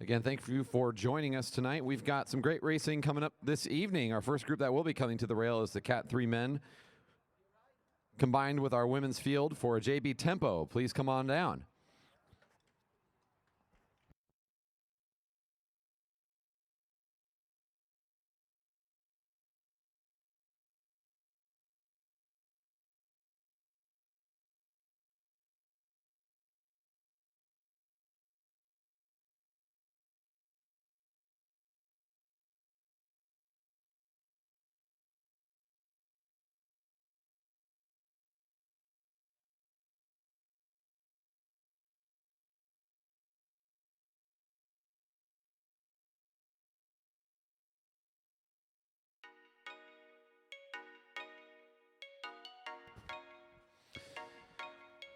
Again, thank you for joining us tonight. We've got some great racing coming up this evening. Our first group that will be coming to the rail is the Cat 3 men, combined with our women's field for a JB Tempo. Please come on down.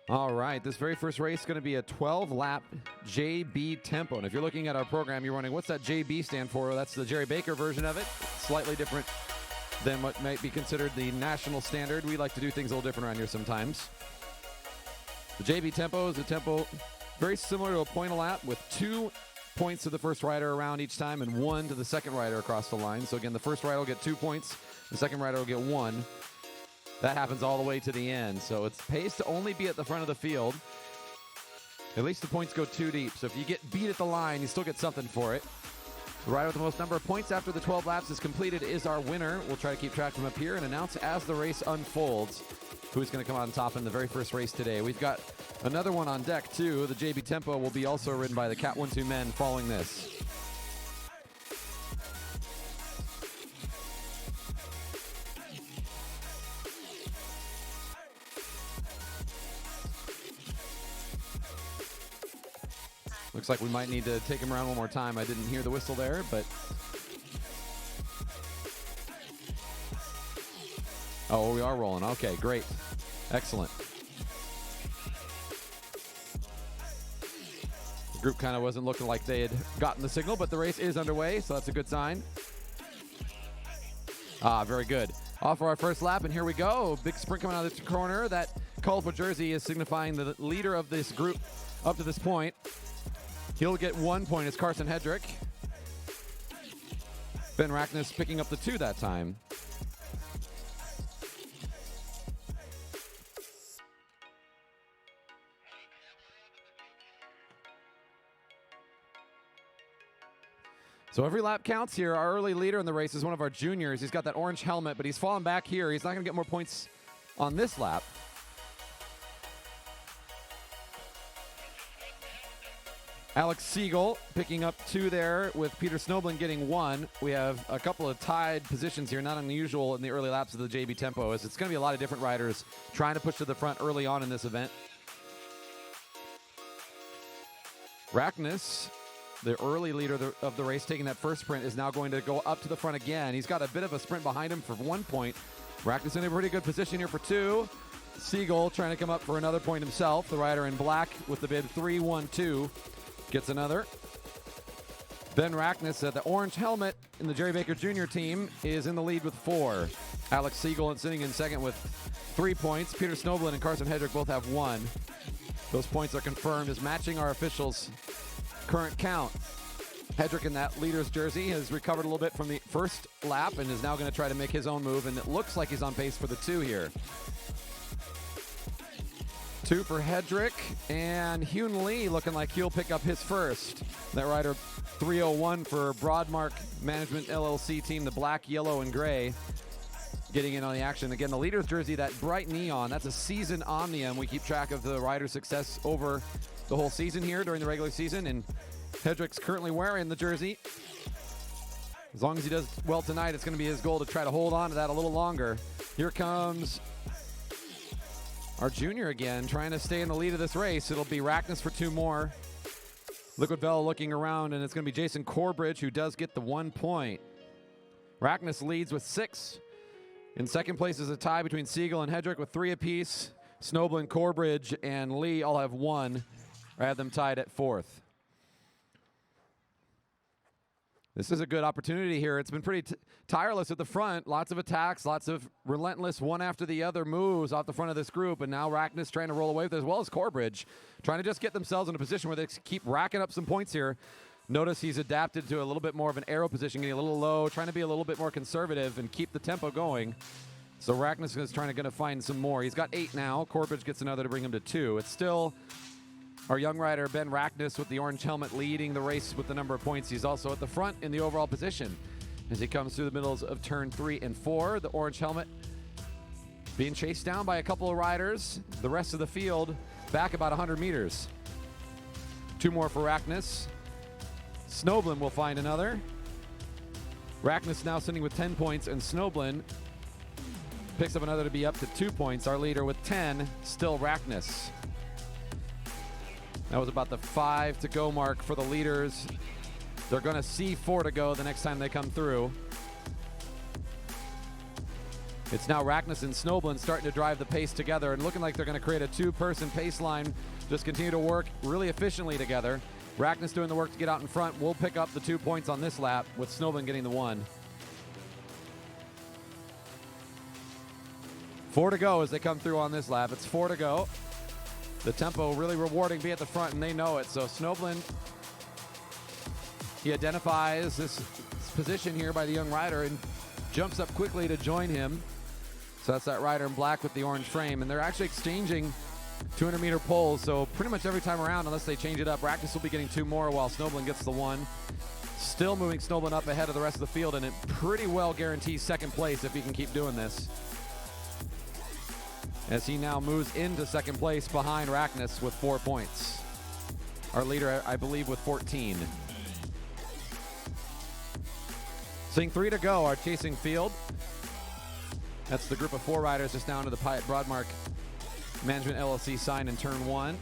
All right, this very first race is going to be a 12-lap JB Tempo. And if you're looking at our program, you're wondering, what's that JB stand for? That's the Jerry Baker version of it. Slightly different than what might be considered the national standard. We like to do things a little different around here sometimes. The JB Tempo is a tempo very similar to a point a lap, with 2 points to the first rider around each time and 1 to the second rider across the line. So again, the first rider will get 2 points, the second rider will get 1. That happens all the way to the end. So it's paced to only be at the front of the field. At least the points go 2 deep. So if you get beat at the line, you still get something for it. The rider with the most number of points after the 12 laps is completed is our winner. We'll try to keep track from up here and announce as the race unfolds who's going to come out on top in the very first race today. We've got another one on deck too. The JB Tempo will be also ridden by the Cat 1-2 men following this. Looks like we might need to take him around one more time. I didn't hear the whistle there, but... Oh, we are rolling. Okay, great. Excellent. The group kind of wasn't looking like they had gotten the signal, but the race is underway, so that's a good sign. Very good. Off for our first lap, and here we go. Big sprint coming out of the corner. That colorful jersey is signifying the leader of this group up to this point. He'll get 1 point. It's Carson Hedrick. Ben Rackness picking up the 2 that time. So every lap counts here. Our early leader in the race is one of our juniors. He's got that orange helmet, but he's fallen back here. He's not going to get more points on this lap. Alex Siegel picking up 2 there, with Peter Snoblin getting 1. We have a couple of tied positions here, not unusual in the early laps of the JB Tempo, as it's going to be a lot of different riders trying to push to the front early on in this event. Rackness, the early leader of the race, taking that first sprint, is now going to go up to the front again. He's got a bit of a sprint behind him for 1 point. Rackness in a pretty good position here for 2. Siegel trying to come up for another point himself. The rider in black with the bib 3-1-2. Gets another. Ben Rackness, the orange helmet in the Jerry Baker Jr. team, is in the lead with 4. Alex Siegel sitting in second with 3 points. Peter Snoblin and Carson Hedrick both have 1. Those points are confirmed as matching our officials' current count. Hedrick in that leader's jersey has recovered a little bit from the first lap and is now going to try to make his own move, and it looks like he's on pace for the 2 here. 2 for Hedrick, and Hyun Lee looking like he'll pick up his first. That rider 301 for Broadmark Management LLC team, the black, yellow, and gray, getting in on the action. Again, the leader's jersey, that bright neon, that's a season omnium. We keep track of the rider's success over the whole season here during the regular season, and Hedrick's currently wearing the jersey. As long as he does well tonight, it's going to be his goal to try to hold on to that a little longer. Here comes our junior again, trying to stay in the lead of this race. It'll be Rackness for 2 more. Liquid Velo looking around, and it's going to be Jason Corbridge who does get the 1 point. Rackness leads with 6. In second place is a tie between Siegel and Hedrick with 3 apiece. Snoblin, Corbridge, and Lee all have 1. I have them tied at 4th. This is a good opportunity here. It's been pretty tireless at the front. Lots of attacks, lots of relentless one after the other moves off the front of this group. And now Rackness trying to roll away with it, as well as Corbridge, trying to just get themselves in a position where they keep racking up some points here. Notice he's adapted to a little bit more of an arrow position, getting a little low, trying to be a little bit more conservative and keep the tempo going. So Rackness is trying to find some more. He's got 8 now. Corbridge gets another to bring him to 2. It's still our young rider, Ben Rackness, with the orange helmet, leading the race with the number of points. He's also at the front in the overall position as he comes through the middles of turn 3 and 4. The orange helmet being chased down by a couple of riders. The rest of the field back about 100 meters. 2 more for Rackness. Snoblin will find another. Rackness now sitting with 10 points, and Snoblin picks up another to be up to 2 points. Our leader with 10, still Rackness. That was about the 5 to go mark for the leaders. They're going to see 4 to go the next time they come through. It's now Rackness and Snoblin starting to drive the pace together and looking like they're going to create a 2-person pace line. Just continue to work really efficiently together. Rackness doing the work to get out in front. We'll pick up the 2 points on this lap with Snoblin getting the 1. 4 to go as they come through on this lap. It's 4 to go. The tempo really rewarding, be at the front, and they know it. So Snoblin, he identifies this position here by the young rider and jumps up quickly to join him. So that's that rider in black with the orange frame. And they're actually exchanging 200-meter poles, so pretty much every time around, unless they change it up, Rackness will be getting 2 more while Snoblin gets the 1. Still moving Snoblin up ahead of the rest of the field, and it pretty well guarantees second place if he can keep doing this, as he now moves into second place behind Rackness with 4 points. Our leader, I believe, with 14. Seeing 3 to go, our chasing field. That's the group of 4 riders just down to the Broadmark Management LLC sign in turn 1.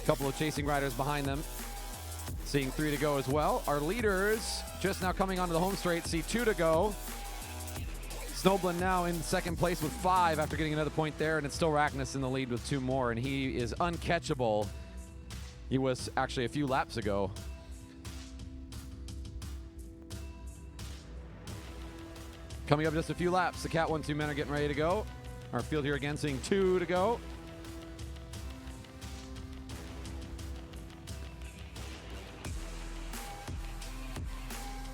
A couple of chasing riders behind them. Seeing 3 to go as well. Our leaders just now coming onto the home straight, see 2 to go. Snoblin now in second place with 5 after getting another point there, and it's still Rackness in the lead with 2 more, and he is uncatchable. He was actually a few laps ago. Coming up just a few laps, the Cat 1-2 men are getting ready to go. Our field here again seeing 2 to go.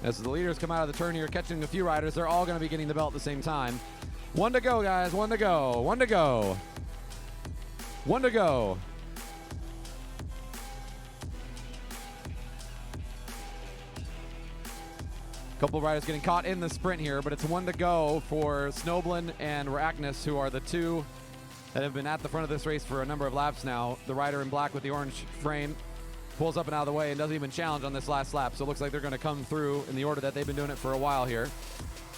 As the leaders come out of the turn here, catching a few riders, they're all going to be getting the belt at the same time. 1 to go, guys. 1 to go. 1 to go. 1 to go. Couple of riders getting caught in the sprint here, but it's 1 to go for Snoblin and Rackness, who are the 2 that have been at the front of this race for a number of laps now. The rider in black with the orange frame pulls up and out of the way and doesn't even challenge on this last lap. So it looks like they're going to come through in the order that they've been doing it for a while here.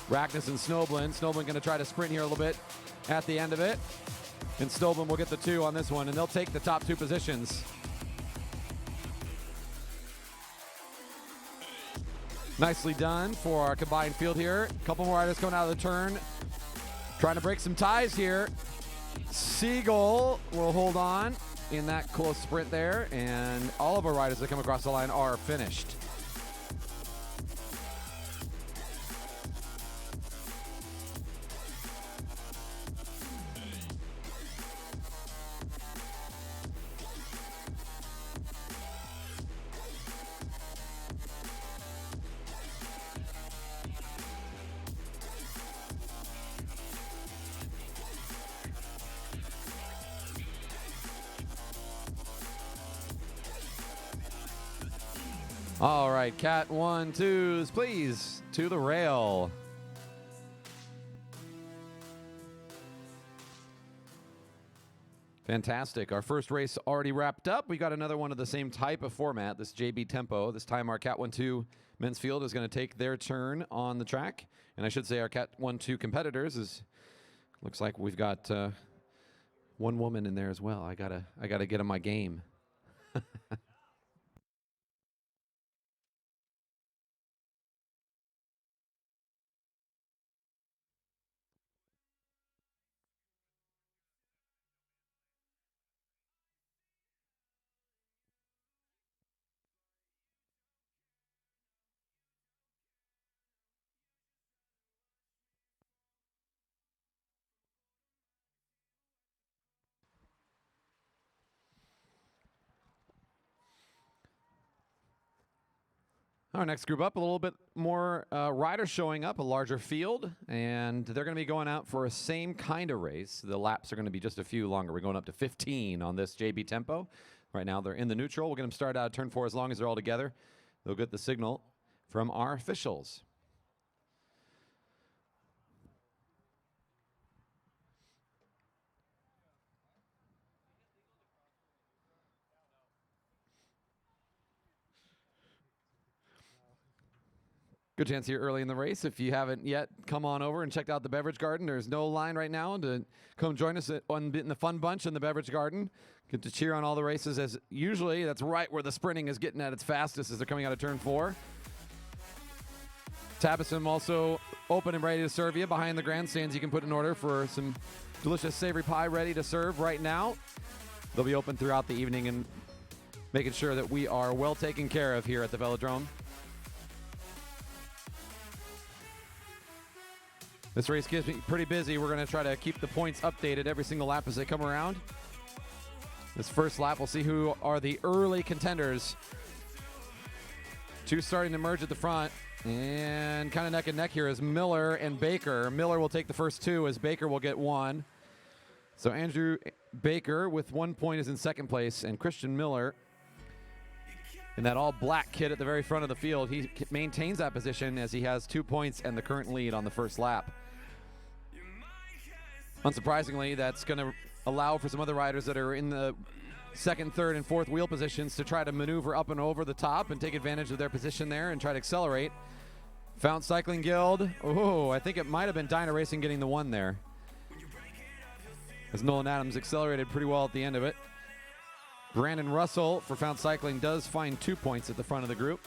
Rackness and Snoblin. Snoblin going to try to sprint here a little bit at the end of it. And Snoblin will get the 2 on this one, and they'll take the top 2 positions. Nicely done for our combined field here. A couple more riders coming out of the turn. Trying to break some ties here. Seagull will hold on in that close sprint there, and all of our riders that come across the line are finished. All right, Cat 1-2s, please, to the rail. Fantastic. Our first race already wrapped up. We got another one of the same type of format, this JB Tempo. This time our Cat 1-2 men's field is going to take their turn on the track. And I should say our Cat 1-2 competitors looks like we've got one woman in there as well. I gotta get on my game. Our next group up, a little bit more riders showing up, a larger field, and they're going to be going out for a same kind of race. The laps are going to be just a few longer. We're going up to 15 on this JB tempo. Right now they're in the neutral. We'll get them started out at turn 4 as long as they're all together. They'll get the signal from our officials. Good chance here early in the race. If you haven't yet, come on over and check out the beverage garden. There's no line right now to come join us in the fun bunch in the beverage garden. Get to cheer on all the races, as usually that's right where the sprinting is getting at its fastest as they're coming out of turn 4. Tabasum also open and ready to serve you. Behind the grandstands, you can put an order for some delicious savory pie ready to serve right now. They'll be open throughout the evening and making sure that we are well taken care of here at the Velodrome. This race gets me pretty busy. We're going to try to keep the points updated every single lap as they come around. This first lap, we'll see who are the early contenders. 2 starting to merge at the front. And kind of neck and neck here is Miller and Baker. Miller will take the first 2 as Baker will get 1. So Andrew Baker with 1 point is in second place, and Christian Miller in that all-black kit at the very front of the field. He maintains that position as he has 2 points and the current lead on the first lap. Unsurprisingly, that's going to allow for some other riders that are in the second, third, and fourth wheel positions to try to maneuver up and over the top and take advantage of their position there and try to accelerate. Fountain Cycling Guild. Oh, I think it might have been Dyna Racing getting the 1 there, as Nolan Adams accelerated pretty well at the end of it. Brandon Russell for Fountain Cycling does find 2 points at the front of the group.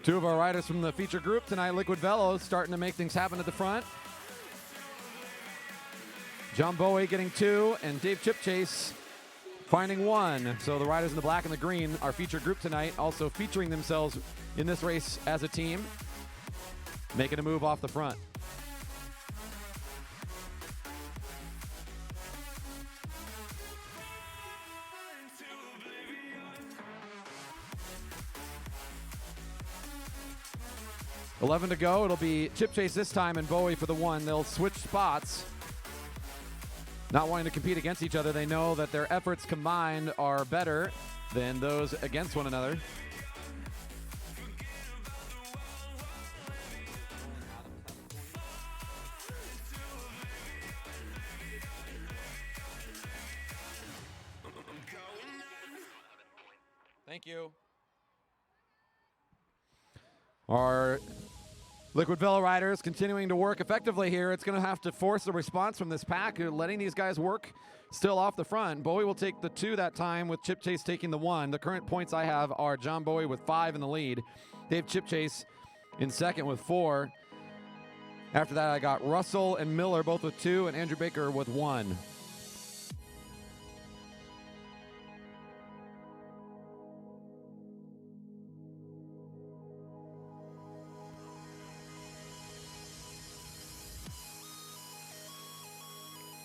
Two of our riders from the feature group tonight, Liquid Velo, starting to make things happen at the front. John Bowie getting 2, and Dave Chipchase finding 1. So the riders in the black and the green, our feature group tonight, also featuring themselves in this race as a team, making a move off the front. $11 to go. It'll be Chip Chase this time and Bowie for the 1. They'll switch spots. Not wanting to compete against each other, they know that their efforts combined are better than those against one another. Thank you. Our Liquid Velo riders continuing to work effectively here. It's going to have to force a response from this pack, letting these guys work still off the front. Bowie will take the 2 that time, with Chip Chase taking the 1. The current points I have are John Bowie with 5 in the lead, Dave Chip Chase in second with 4. After that, I got Russell and Miller both with 2, and Andrew Baker with 1.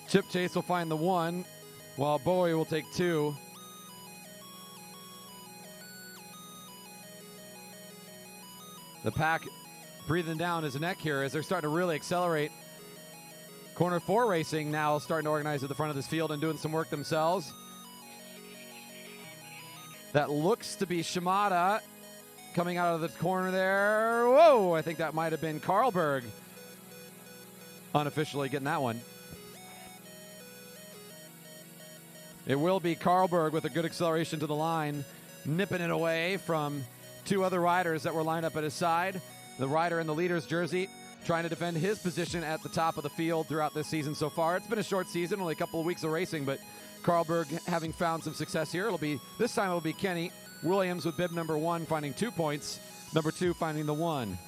Chip Chase will find the 1, while Bowie will take 2. The pack breathing down his neck here as they're starting to really accelerate. Corner 4 Racing now starting to organize at the front of this field and doing some work themselves. That looks to be Shimada coming out of the corner there. Whoa, I think that might have been Carlberg unofficially getting that one. It will be Carlberg with a good acceleration to the line, nipping it away from 2 other riders that were lined up at his side. The rider in the leader's jersey trying to defend his position at the top of the field throughout this season so far. It's been a short season, only a couple of weeks of racing, but Carlberg having found some success here. This time it'll be Kenny Williams with bib number 1 finding 2 points, number 2 finding the 1.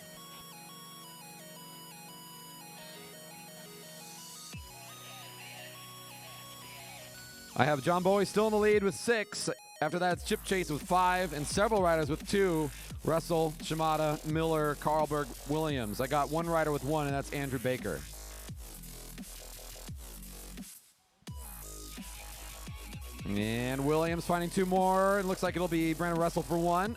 I have John Bowie still in the lead with 6. After that, it's Chip Chase with 5 and several riders with 2. Russell, Shimada, Miller, Carlberg, Williams. I got one rider with 1, and that's Andrew Baker. And Williams finding 2 more. It looks like it'll be Brandon Russell for 1.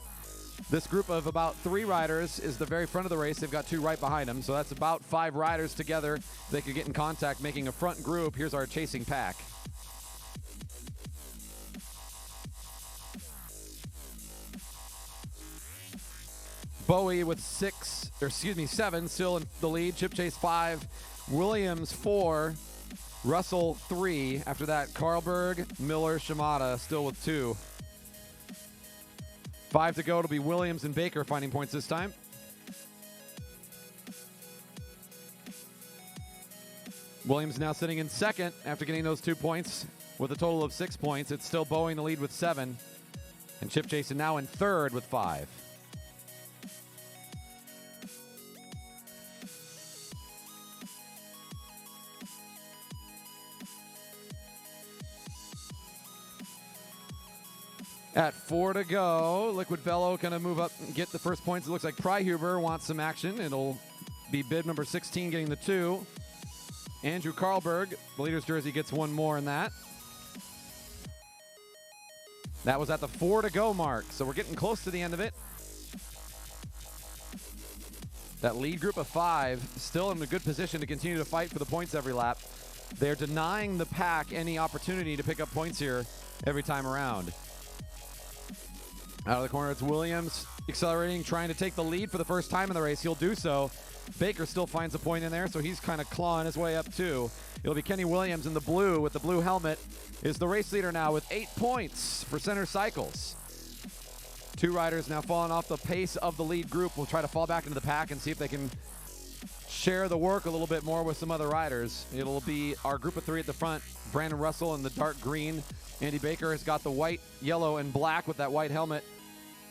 This group of about 3 riders is the very front of the race. They've got 2 right behind them, so that's about 5 riders together. They could get in contact, making a front group. Here's our chasing pack. Bowie with 7, still in the lead. Chip Chase 5, Williams 4, Russell 3. After that, Carlberg, Miller, Shimada still with 2. 5 to go. It'll be Williams and Baker finding points this time. Williams now sitting in second after getting those 2 points with a total of 6 points. It's still Bowie in the lead with 7. And Chip Chase now in third with 5. At 4 to go, Liquid Velo going to move up and get the first points. It looks like Pryhuber wants some action. It'll be bib number 16 getting the 2. Andrew Carlberg, the leader's jersey, gets 1 more in that. That was at the 4 to go mark, so we're getting close to the end of it. That lead group of 5 still in a good position to continue to fight for the points every lap. They're denying the pack any opportunity to pick up points here every time around. Out of the corner, it's Williams accelerating, trying to take the lead for the first time in the race. He'll do so. Baker still finds a point in there, so he's kind of clawing his way up too. It'll be Kenny Williams in the blue with the blue helmet is the race leader now with 8 points for Center Cycles. 2 riders now falling off the pace of the lead group. Will try to fall back into the pack and see if they can share the work a little bit more with some other riders. It'll be our group of 3 at the front. Brandon Russell in the dark green. Andy Baker has got the white, yellow, and black with that white helmet.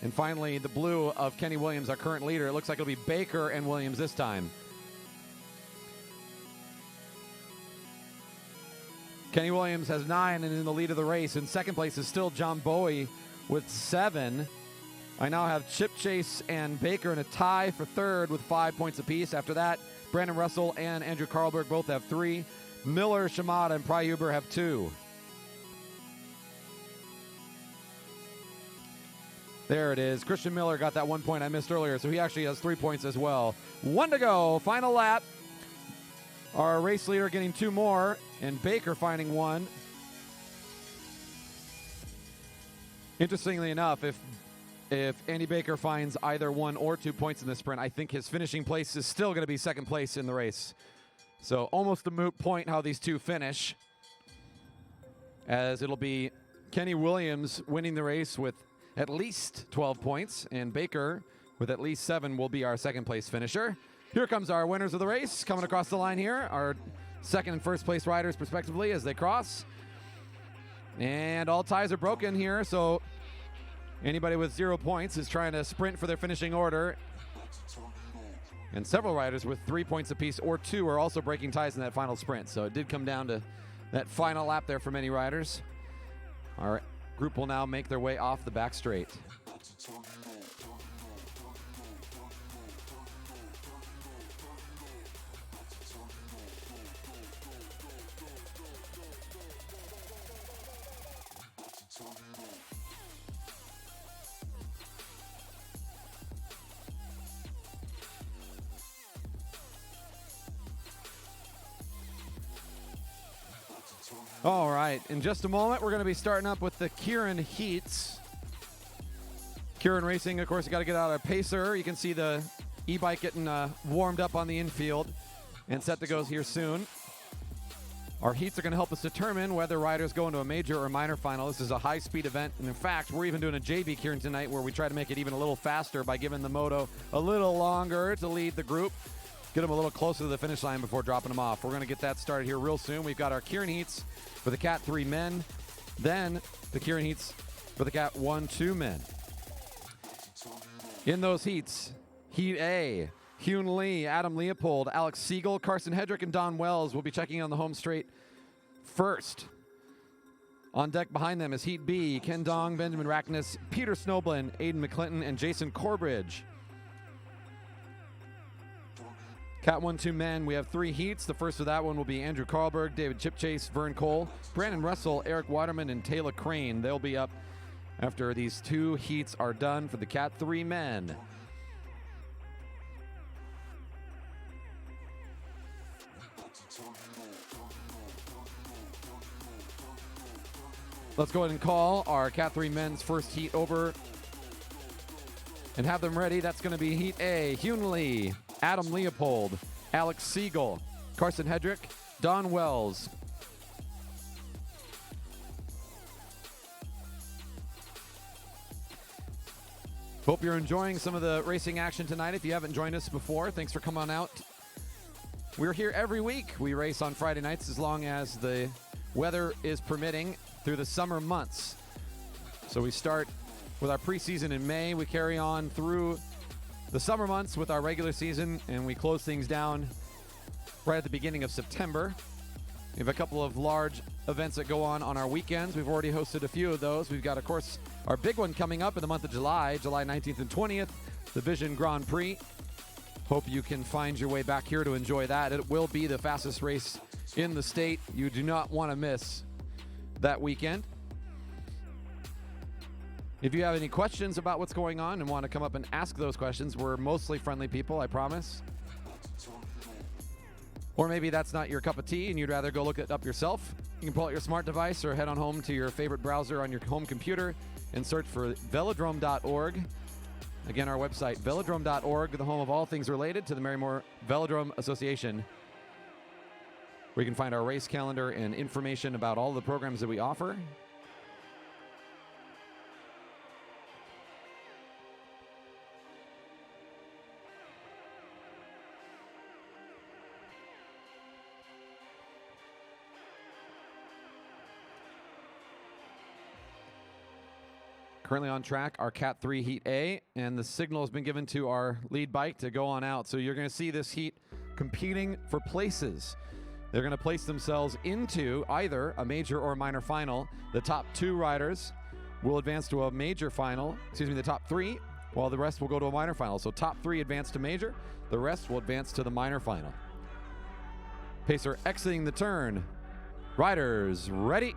And finally, the blue of Kenny Williams, our current leader. It looks like it'll be Baker and Williams this time. Kenny Williams has 9 and in the lead of the race. In second place is still John Bowie with 7. I now have Chip Chase and Baker in a tie for third with 5 points apiece. After that, Brandon Russell and Andrew Carlberg both have 3. Miller, Shimada, and Pryhuber have 2. There it is. Christian Miller got that 1 point I missed earlier, so he actually has 3 points as well. 1 to go. Final lap. Our race leader getting 2 more, and Baker finding 1. Interestingly enough, if Andy Baker finds either 1 or 2 points in this sprint, I think his finishing place is still going to be second place in the race. So almost a moot point how these 2 finish, as it'll be Kenny Williams winning the race with at least 12 points, and Baker with at least 7 will be our second place finisher. Here comes our winners of the race coming across the line here, our second and first place riders respectively as they cross. And all ties are broken here, so anybody with 0 points is trying to sprint for their finishing order. And several riders with 3 points apiece or 2 are also breaking ties in that final sprint. So it did come down to that final lap there for many riders. Our group will now make their way off the back straight. All right, in just a moment, we're going to be starting up with the Kieran Heats. Kieran Racing, of course, you got to get out our pacer. You can see the e-bike getting warmed up on the infield and set to go here soon. Our heats are going to help us determine whether riders go into a major or minor final. This is a high-speed event, and in fact, we're even doing a JB Kieran tonight where we try to make it even a little faster by giving the moto a little longer to lead the group. Get them a little closer to the finish line before dropping them off. We're going to get that started here real soon. We've got our Kieran Heats for the Cat 3 men, then the Kieran Heats for the Cat 1-2 men. In those heats, Heat A, Hyun Lee, Adam Leopold, Alex Siegel, Carson Hedrick, and Don Wells will be checking on the home straight first. On deck behind them is Heat B, Ken Dong, Benjamin Rackness, Peter Snoblin, Aiden McClinton, and Jason Corbridge. Cat 1-2 men, we have 3 heats. The first of that one will be Andrew Carlberg, David Chipchase, Vern Cole, Brandon Russell, Eric Waterman, and Taylor Crane. They'll be up after these 2 heats are done for the Cat 3 men. Let's go ahead and call our Cat 3 men's first heat over and have them ready. That's going to be Heat A, Hyun Lee, Adam Leopold, Alex Siegel, Carson Hedrick, Don Wells. Hope you're enjoying some of the racing action tonight. If you haven't joined us before, thanks for coming on out. We're here every week. We race on Friday nights as long as the weather is permitting through the summer months. So we start with our preseason in May. We carry on through the summer months with our regular season, and we close things down right at the beginning of September. We have a couple of large events that go on our weekends. We've already hosted a few of those. We've got, of course, our big one coming up in the month of July 19th and 20th, the Vision Grand Prix. Hope you can find your way back here to enjoy that. It will be the fastest race in the state. You do not want to miss that weekend. If you have any questions about what's going on and want to come up and ask those questions, we're mostly friendly people, I promise. Or maybe that's not your cup of tea and you'd rather go look it up yourself. You can pull out your smart device or head on home to your favorite browser on your home computer and search for velodrome.org. Again, our website, velodrome.org, the home of all things related to the Marymore Velodrome Association, where you can find our race calendar and information about all the programs that we offer. Currently on track, our Cat 3 Heat A, and the signal has been given to our lead bike to go on out. So you're going to see this heat competing for places. They're going to place themselves into either a major or a minor final. The top 2 riders will advance to a major final, the top 3, while the rest will go to a minor final. So top 3 advance to major, the rest will advance to the minor final. Pacer exiting the turn. Riders ready.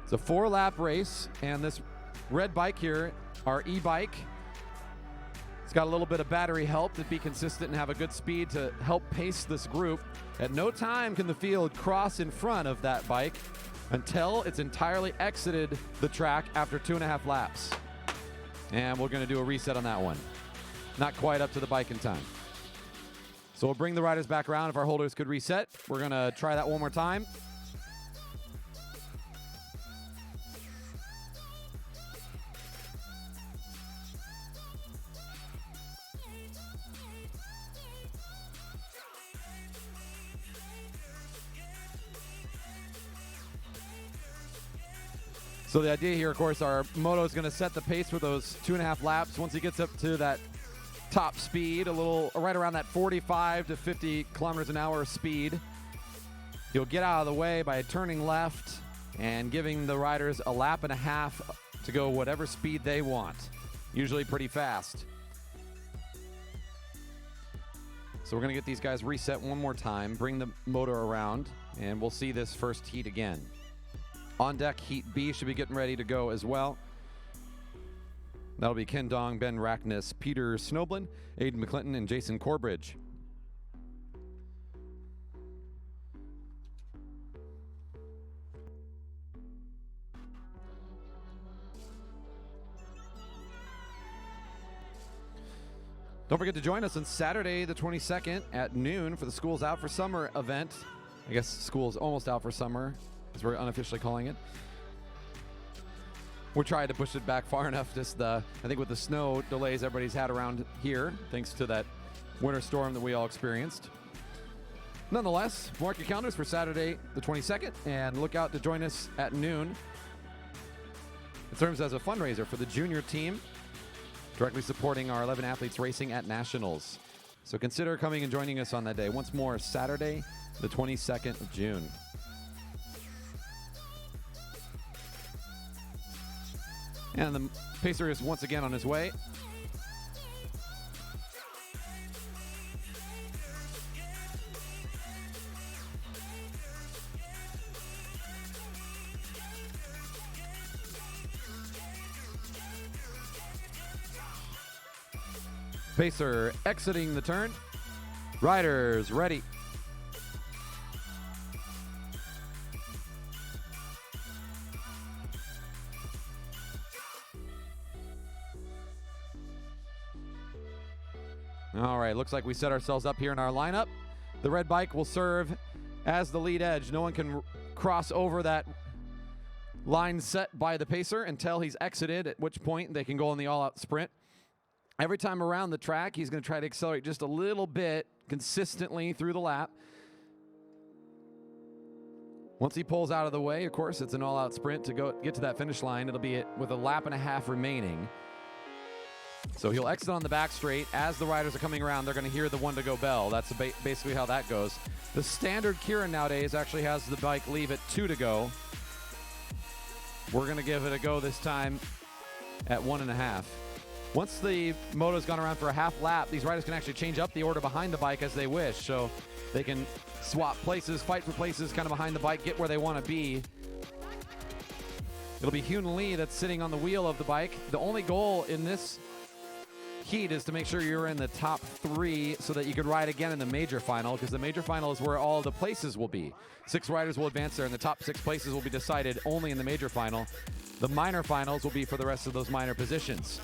It's a 4-lap race, and this red bike here, our e-bike, it's got a little bit of battery help to be consistent and have a good speed to help pace this group. At no time can the field cross in front of that bike until it's entirely exited the track after 2.5 laps. And we're going to do a reset on that one. Not quite up to the bike in time. So we'll bring the riders back around if our holders could reset. We're going to try that one more time. So the idea here, of course, our moto is going to set the pace for those 2.5 laps. Once he gets up to that top speed, right around that 45 to 50 kilometers an hour speed, he'll get out of the way by turning left and giving the riders 1.5 laps to go whatever speed they want, usually pretty fast. So we're going to get these guys reset one more time, bring the motor around, and we'll see this first heat again. On deck, Heat B should be getting ready to go as well. That'll be Ken Dong, Ben Rackness, Peter Snoblin, Aiden McClinton, and Jason Corbridge. Don't forget to join us on Saturday the 22nd at noon for the School's Out for Summer event. I guess school's almost out for summer, as we're unofficially calling it. We're trying to push it back far enough. I think with the snow delays everybody's had around here, thanks to that winter storm that we all experienced. Nonetheless, mark your calendars for Saturday the 22nd and look out to join us at noon. It serves as a fundraiser for the junior team, directly supporting our 11 athletes racing at nationals. So consider coming and joining us on that day. Once more, Saturday, the 22nd of June. And the pacer is once again on his way. Pacer exiting the turn. Riders ready. All right, looks like we set ourselves up here in our lineup. The red bike will serve as the lead edge. No one can cross over that line set by the pacer until he's exited, at which point they can go on the all-out sprint. Every time around the track, he's going to try to accelerate just a little bit consistently through the lap. Once he pulls out of the way, of course, it's an all-out sprint to get to that finish line. It'll be with a lap and a half remaining. So he'll exit on the back straight. As the riders are coming around, they're going to hear the one-to-go bell. That's basically how that goes. The standard Kieran nowadays actually has the bike leave at 2 to go. We're going to give it a go this time at 1.5. Once the moto's gone around for a half lap, these riders can actually change up the order behind the bike as they wish. So they can swap places, fight for places kind of behind the bike, get where they want to be. It'll be Hyun Lee that's sitting on the wheel of the bike. The only goal in this heat is to make sure you're in the top 3 so that you can ride again in the major final, because the major final is where all the places will be. 6 riders will advance there, and the top 6 places will be decided only in the major final. The minor finals will be for the rest of those minor positions.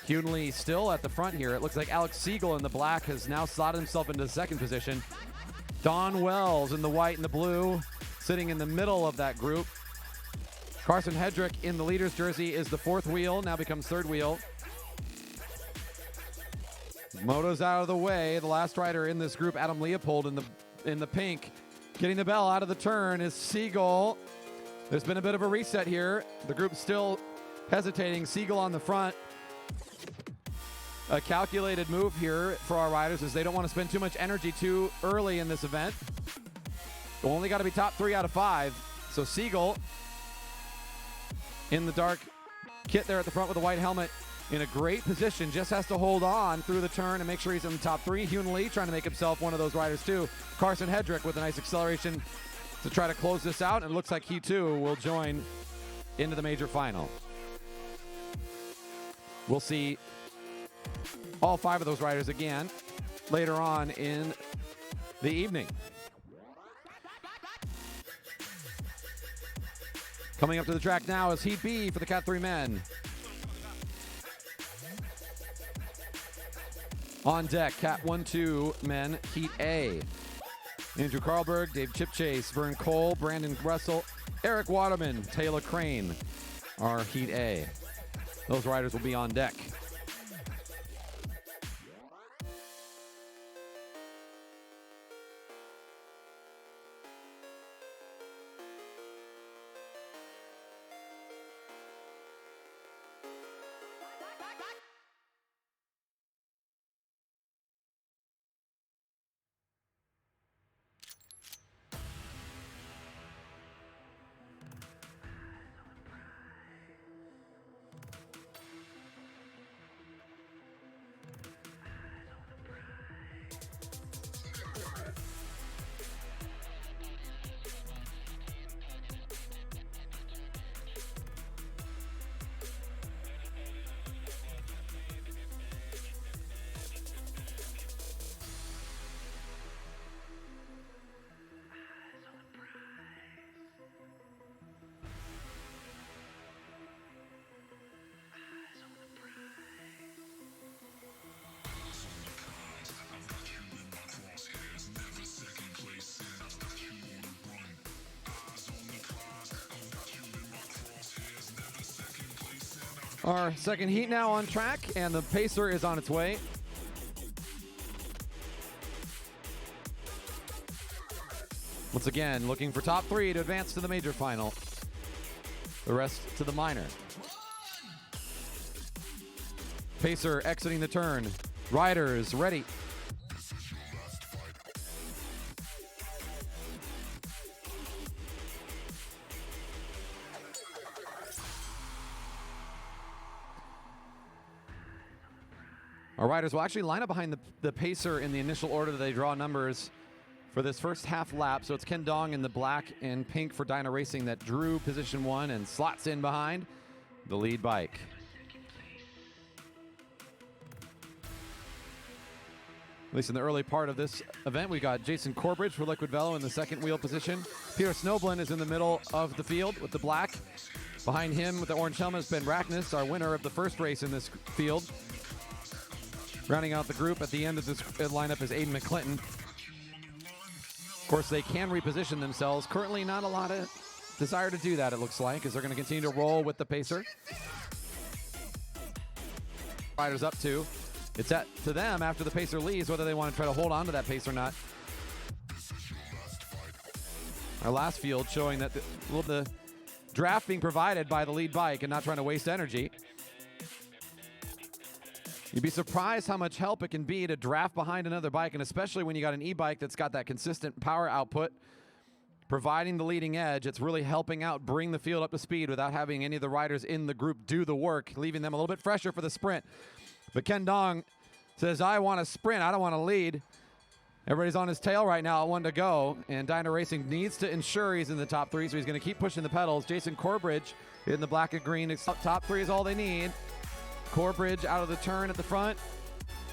Hyun Lee still at the front here. It looks like Alex Siegel in the black has now slotted himself into the second position. Don Wells in the white and the blue sitting in the middle of that group. Carson Hedrick in the leader's jersey is the 4th wheel, now becomes 3rd wheel. Moto's out of the way. The last rider in this group, Adam Leopold in the pink. Getting the bell out of the turn is Siegel. There's been a bit of a reset here. The group's still hesitating. Siegel on the front. A calculated move here for our riders is they don't want to spend too much energy too early in this event. Only got to be top 3 out of 5. So Siegel in the dark kit there at the front with a white helmet in a great position, just has to hold on through the turn and make sure he's in the top 3. Hyun Lee trying to make himself one of those riders too. Carson Hedrick with a nice acceleration to try to close this out, and it looks like he too will join into the major final. We'll see all 5 of those riders again later on in the evening. Coming up to the track now is Heat B for the Cat 3 men. On deck, Cat 1-2 men, Heat A. Andrew Carlberg, Dave Chipchase, Vern Cole, Brandon Russell, Eric Waterman, Taylor Crane are Heat A. Those riders will be on deck. Our second heat now on track, and the pacer is on its way. Once again, looking for top 3 to advance to the major final. The rest to the minor. Pacer exiting the turn. Riders ready. Our riders will actually line up behind the pacer in the initial order that they draw numbers for this first half lap. So it's Ken Dong in the black and pink for Dyna Racing that drew position 1 and slots in behind the lead bike. At least in the early part of this event, we got Jason Corbridge for Liquid Velo in the second wheel position. Peter Snowblin is in the middle of the field with the black. Behind him with the orange helmet has Ben Rackness, our winner of the first race in this field. Rounding out the group at the end of this lineup is Aiden McClinton. Of course, they can reposition themselves. Currently not a lot of desire to do that, it looks like, as they're going to continue to roll with the pacer. Riders up to. It's to them after the pacer leaves whether they want to try to hold on to that pace or not. Our last field showing that the draft being provided by the lead bike and not trying to waste energy. You'd be surprised how much help it can be to draft behind another bike, and especially when you got an e-bike that's got that consistent power output, providing the leading edge. It's really helping out bring the field up to speed without having any of the riders in the group do the work, leaving them a little bit fresher for the sprint. But Ken Dong says, I want to sprint, I don't want to lead. Everybody's on his tail right now at 1 to go, and Dyna Racing needs to ensure he's in the top 3, so he's going to keep pushing the pedals. Jason Corbridge in the black and green. Top 3 is all they need. Corbridge out of the turn at the front.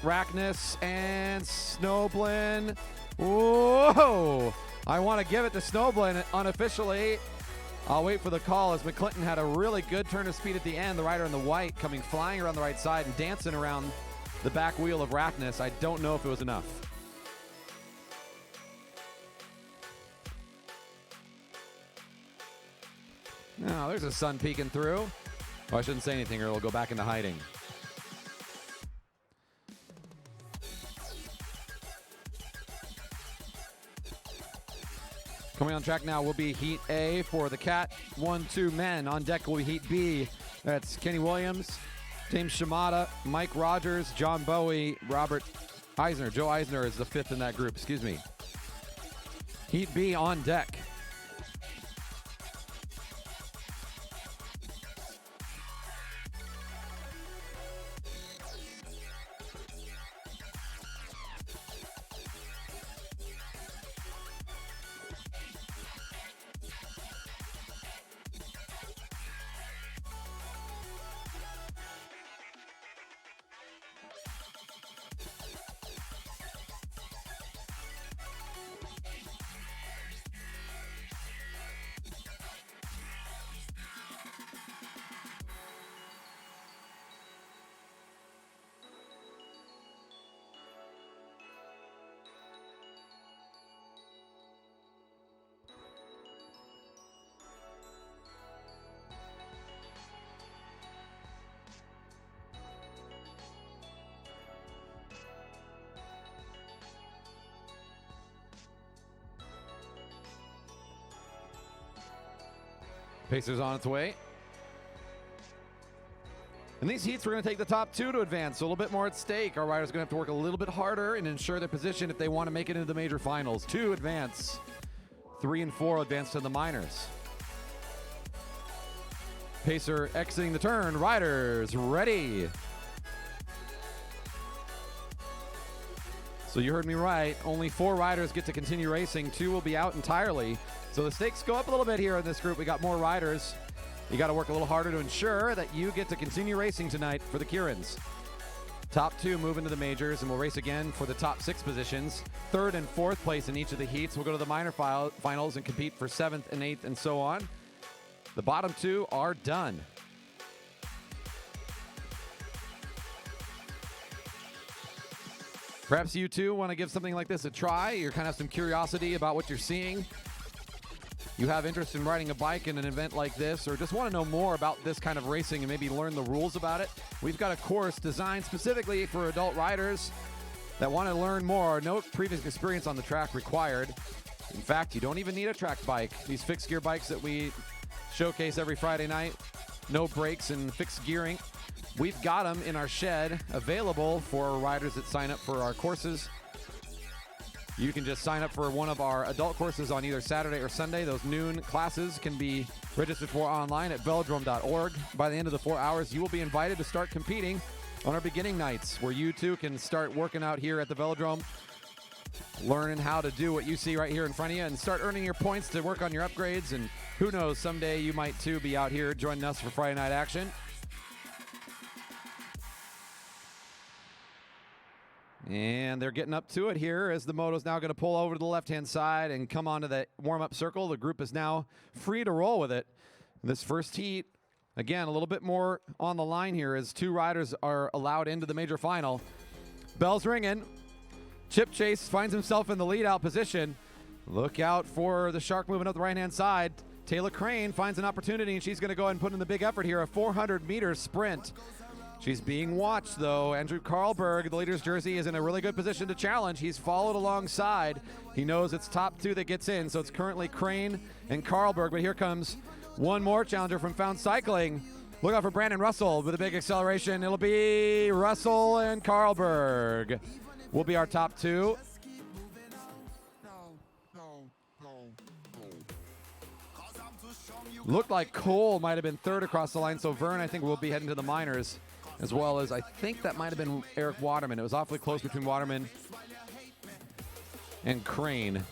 Rackness and Snowblin. Whoa! I want to give it to Snowblin unofficially. I'll wait for the call as McClinton had a really good turn of speed at the end. The rider in the white coming flying around the right side and dancing around the back wheel of Rackness. I don't know if it was enough. Now there's a sun peeking through. Oh, I shouldn't say anything or it'll go back into hiding. Coming on track now will be Heat A for the Cat 1-2 men. On deck will be Heat B. That's Kenny Williams, James Shimada, Mike Rogers, John Bowie, Robert Eisner. Joe Eisner is the 5th in that group, excuse me. Heat B on deck. Pacer's on its way. In these heats, we're going to take the top 2 to advance, so a little bit more at stake. Our riders are going to have to work a little bit harder and ensure their position if they want to make it into the major finals. 2 advance. 3 and 4 advance to the minors. Pacer exiting the turn. Riders ready. So you heard me right. Only 4 riders get to continue racing. 2 will be out entirely. So the stakes go up a little bit here in this group. We got more riders. You got to work a little harder to ensure that you get to continue racing tonight for the Kierans. Top 2 move into the majors, and we'll race again for the top 6 positions. 3rd and 4th place in each of the heats. We'll go to the minor finals and compete for 7th and 8th and so on. The bottom 2 are done. Perhaps you too want to give something like this a try. You kind of have some curiosity about what you're seeing. You have interest in riding a bike in an event like this, or just want to know more about this kind of racing and maybe learn the rules about it. We've got a course designed specifically for adult riders that want to learn more. No previous experience on the track required. In fact, you don't even need a track bike. These fixed gear bikes that we showcase every Friday night, no brakes and fixed gearing. We've got them in our shed available for riders that sign up for our courses. You can just sign up for one of our adult courses on either Saturday or Sunday. Those noon classes can be registered for online at velodrome.org. By the end of the 4 hours, you will be invited to start competing on our beginning nights, where you too can start working out here at the Velodrome, learning how to do what you see right here in front of you, and start earning your points to work on your upgrades. And who knows, someday you might too be out here joining us for Friday night action. And they're getting up to it here as the moto's now going to pull over to the left-hand side and come onto the warm-up circle. The group is now free to roll with it. This first heat, again, a little bit more on the line here as two riders are allowed into the major final. Bell's ringing. Chip Chase finds himself in the lead-out position. Look out for the shark moving up the right-hand side. Taylor Crane finds an opportunity, and she's going to go ahead and put in the big effort here, a 400-meter sprint. She's being watched, though. Andrew Carlberg, the leader's jersey, is in a really good position to challenge. He's followed alongside. He knows it's top two that gets in, so it's currently Crane and Carlberg. But here comes one more challenger from Found Cycling. Look out for Brandon Russell with a big acceleration. It'll be Russell and Carlberg will be our top two. Looked like Cole might have been third across the line, so Vern, I think, will be heading to the minors, as well as I think that might have been Eric Waterman. It was awfully close between Waterman and Crane.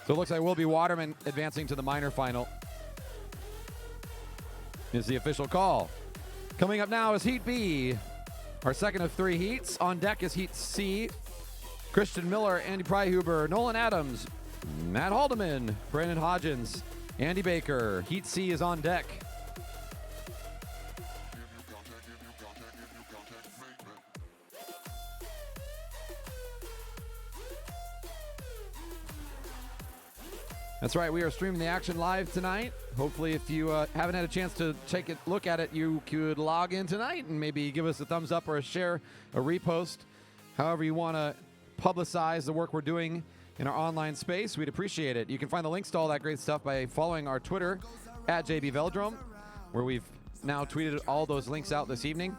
So it looks like it will be Waterman advancing to the minor final. Is the official call. Coming up now is Heat B, our second of three heats. On deck is Heat C. Christian Miller, Andy Pryhuber, Nolan Adams, Matt Haldeman, Brandon Hodgins, Andy Baker. Heat C is on deck. That's right, we are streaming the action live tonight. Hopefully, if you haven't had a chance to take a look at it, you could log in tonight and maybe give us a thumbs up or a share, a repost. However you want to publicize the work we're doing in our online space, we'd appreciate it. You can find the links to all that great stuff by following our Twitter at JB Velodrome, where we've now tweeted all those links out this evening.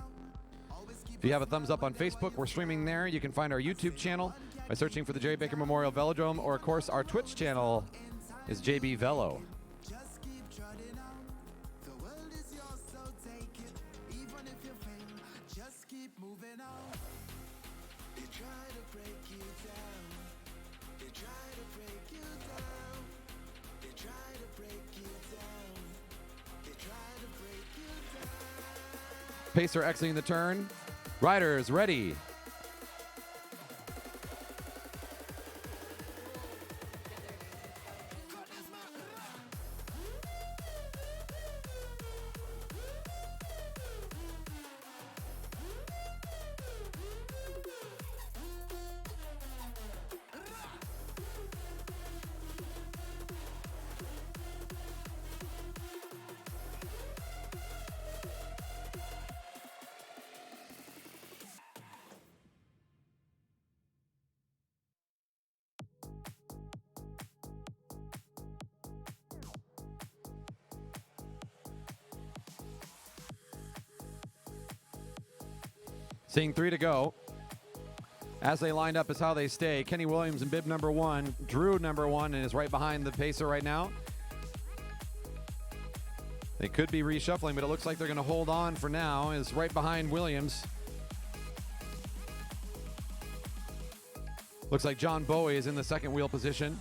If you have a thumbs up on Facebook, we're streaming there. You can find our YouTube channel by searching for the Jerry Baker Memorial Velodrome, or of course our Twitch channel is JB Velo. Pacer exiting the turn. Riders ready. Seeing three to go. As they lined up is how they stay. Kenny Williams in bib number one. Drew number one and is right behind the pacer right now. They could be reshuffling, but it looks like they're going to hold on for now. Is right behind Williams. Looks like John Bowie is in the second wheel position.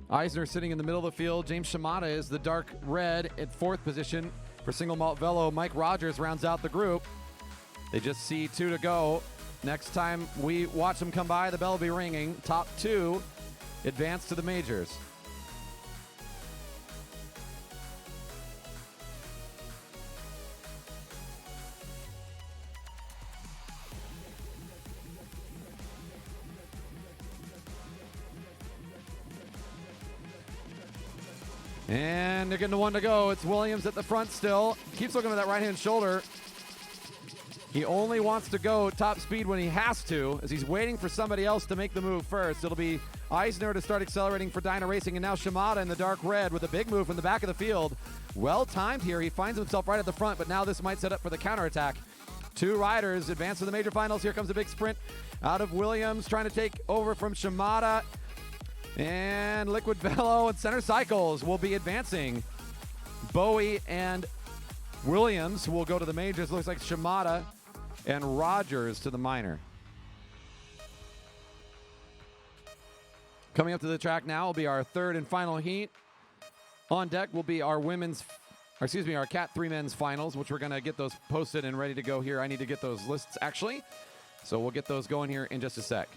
Eisner sitting in the middle of the field. James Shimada is the dark red at fourth position for single malt velo. Mike Rogers rounds out the group. They just see two to go. Next time we watch them come by, the bell will be ringing. Top two advance to the majors. And they're getting the one to go. It's Williams at the front still. Keeps looking at that right-hand shoulder. He only wants to go top speed when he has to, as he's waiting for somebody else to make the move first. It'll be Eisner to start accelerating for Dyna Racing, and now Shimada in the dark red with a big move from the back of the field. Well timed here. He finds himself right at the front, but now this might set up for the counterattack. Two riders advance to the major finals. Here comes a big sprint out of Williams, trying to take over from Shimada. And Liquid Velo and Center Cycles will be advancing. Bowie and Williams will go to the majors. Looks like Shimada and Rogers to the minor. Coming up to the track now will be our third and final heat. On deck will be our our Cat 3 men's finals, which we're going to get those posted and ready to go here. I need to get those lists actually. So we'll get those going here in just a sec.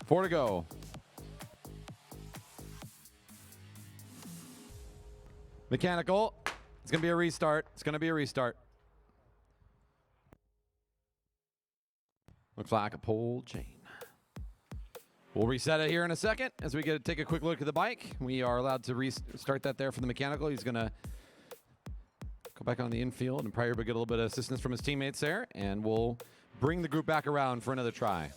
Four to go. Mechanical. It's going to be a restart. It's going to be a restart. Looks like a pulled chain. We'll reset it here in a second as we take a quick look at the bike. We are allowed to restart that there for the mechanical. He's going to go back on the infield and probably get a little bit of assistance from his teammates there, and we'll bring the group back around for another try.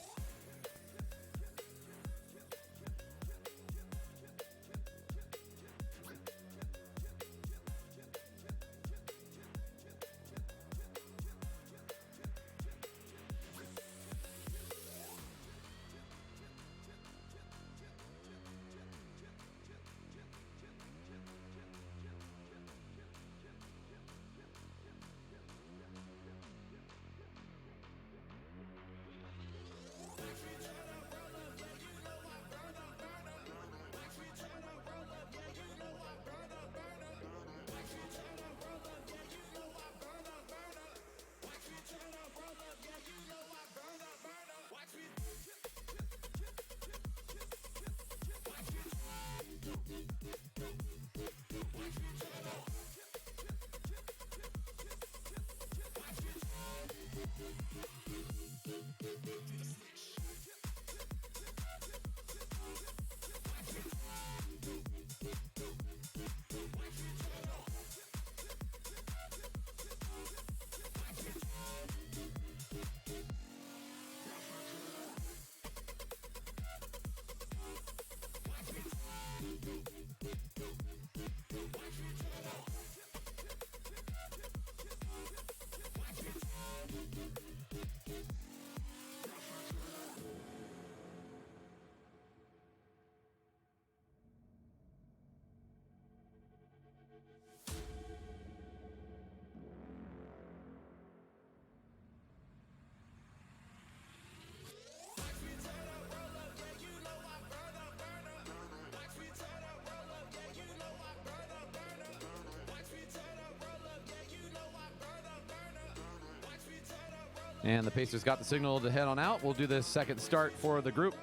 And the Pacers got the signal to head on out. We'll do the second start for the group.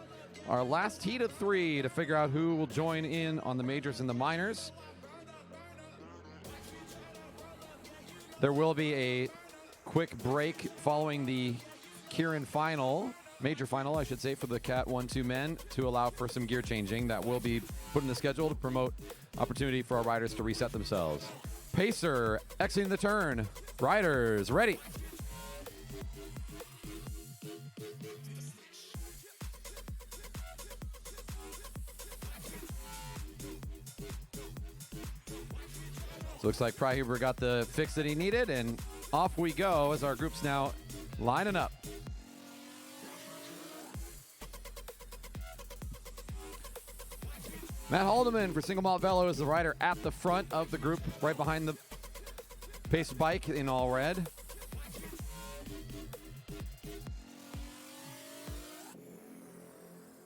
Our last heat of 3 to figure out who will join in on the majors and the minors. There will be a quick break following the Kieran final, major final, I should say, for the Cat 1-2 men to allow for some gear changing that will be put in the schedule to promote opportunity for our riders to reset themselves. Pacer exiting the turn. Riders ready. So looks like Pryhuber got the fix that he needed, and off we go as our group's now lining up. Matt Haldeman for Single Malt Velo is the rider at the front of the group, right behind the Pace bike in all red.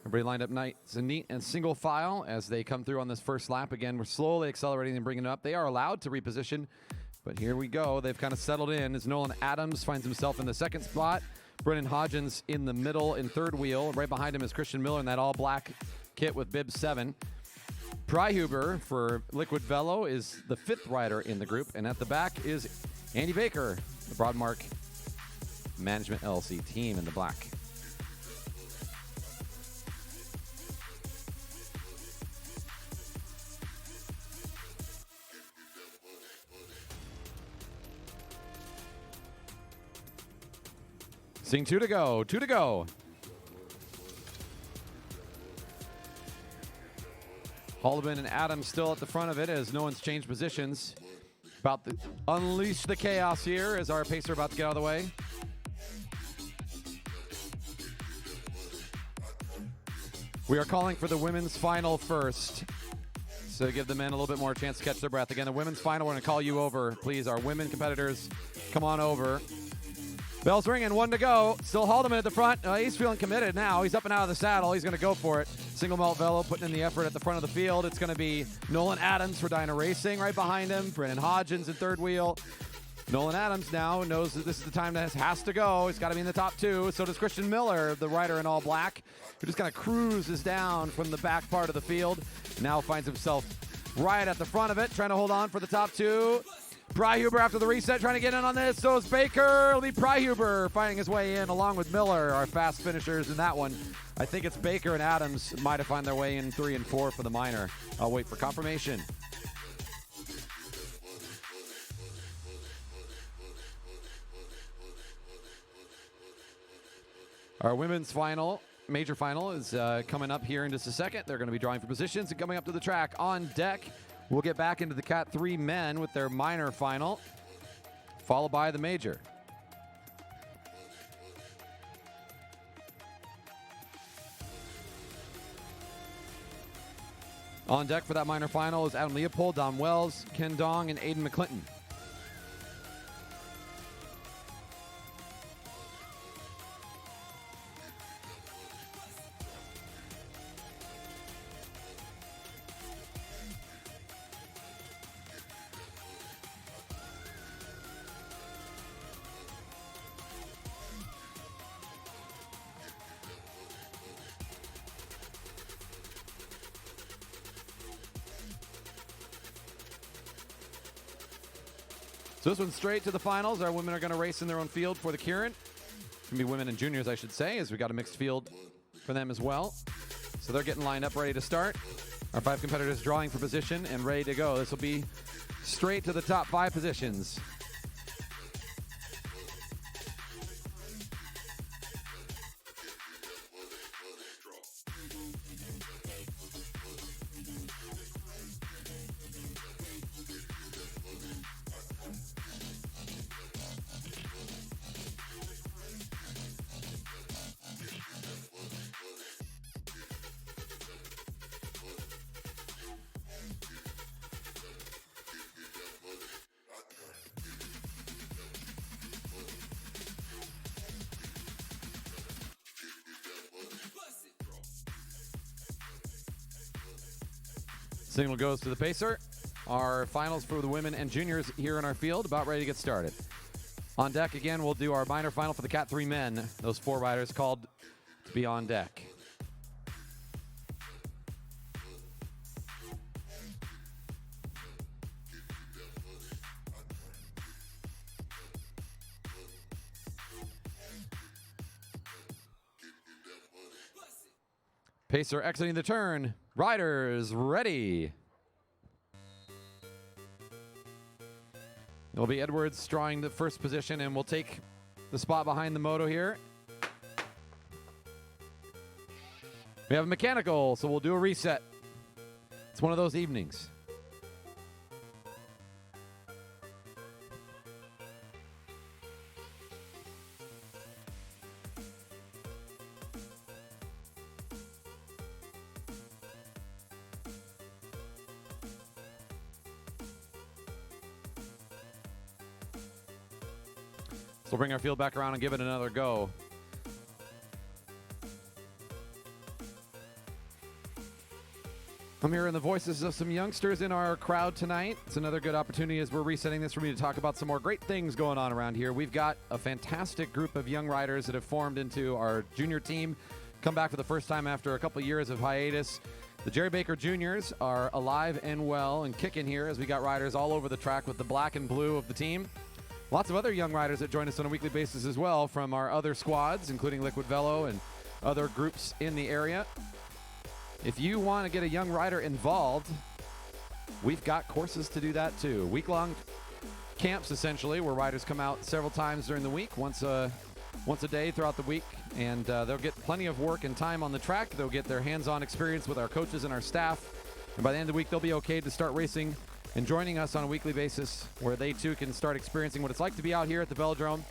Everybody lined up nice and neat and single file as they come through on this first lap. Again, we're slowly accelerating and bringing it up. They are allowed to reposition, but here we go. They've kind of settled in as Nolan Adams finds himself in the second spot. Brennan Hodgins in the middle in third wheel. Right behind him is Christian Miller in that all-black kit with bib 7. Pryhuber for Liquid Velo is the 5th rider in the group, and at the back is Andy Baker, the Broadmark Management LLC team in the black. Seeing 2 to go, 2 to go. Haldeman and Adams still at the front of it as no one's changed positions. About to unleash the chaos here as our pacer about to get out of the way. We are calling for the women's final first. So to give the men a little bit more chance to catch their breath. Again, the women's final, we're going to call you over. Please, our women competitors, come on over. Bell's ringing, 1 to go. Still Haldeman at the front. He's feeling committed now. He's up and out of the saddle. He's going to go for it. Single Malt Velo putting in the effort at the front of the field. It's going to be Nolan Adams for Dyna Racing right behind him. Brennan Hodgins in third wheel. Nolan Adams now knows that this is the time that has to go. He's got to be in the top 2. So does Christian Miller, the rider in all black, who just kind of cruises down from the back part of the field. Now finds himself right at the front of it, trying to hold on for the top 2. Pryhuber after the reset trying to get in on this. So is Baker. It'll be Pryhuber finding his way in along with Miller, our fast finishers in that one. I think it's Baker and Adams might have found their way in 3 and 4 for the minor. I'll wait for confirmation. Our women's final, major final, is coming up here in just a second. They're going to be drawing for positions and coming up to the track. On deck, we'll get back into the Cat 3 men with their minor final, followed by the major. On deck for that minor final is Adam Leopold, Dom Wells, Ken Dong, and Aiden McClinton. So this one's straight to the finals. Our women are going to race in their own field for the Kieran. It's going to be women and juniors, I should say, as we got a mixed field for them as well. So they're getting lined up, ready to start. Our 5 competitors drawing for position and ready to go. This will be straight to the top 5 positions. Signal goes to the pacer. Our finals for the women and juniors here in our field, about ready to get started. On deck again, we'll do our minor final for the Cat 3 men. Those 4 riders called to be on deck. Pacer exiting the turn. Riders ready. It'll be Edwards drawing the first position, and we'll take the spot behind the moto here. We have a mechanical, so we'll do a reset. It's one of those evenings. So we'll bring our field back around and give it another go. I'm hearing the voices of some youngsters in our crowd tonight. It's another good opportunity as we're resetting this for me to talk about some more great things going on around here. We've got a fantastic group of young riders that have formed into our junior team, come back for the first time after a couple years of hiatus. The Jerry Baker Juniors are alive and well and kicking here as we got riders all over the track with the black and blue of the team. Lots of other young riders that join us on a weekly basis as well from our other squads, including Liquid Velo and other groups in the area. If you want to get a young rider involved, we've got courses to do that too. Week-long camps, essentially, where riders come out several times during the week, once a day throughout the week, and they'll get plenty of work and time on the track. They'll get their hands-on experience with our coaches and our staff, and by the end of the week, they'll be okay to start racing and joining us on a weekly basis where they too can start experiencing what it's like to be out here at the Velodrome.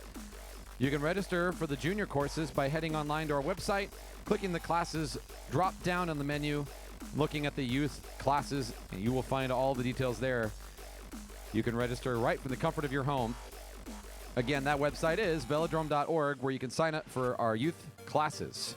You can register for the junior courses by heading online to our website, clicking the classes drop down on the menu, looking at the youth classes, and you will find all the details there. You can register right from the comfort of your home. Again, that website is velodrome.org, where you can sign up for our youth classes.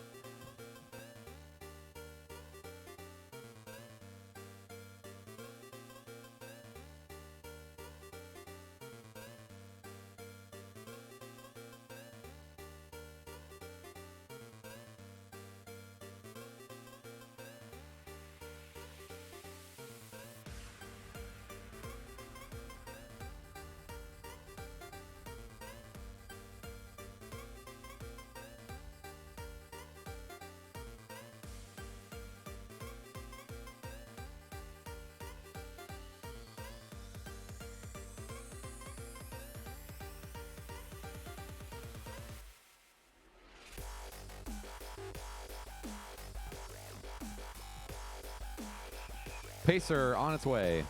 Pacer on its way.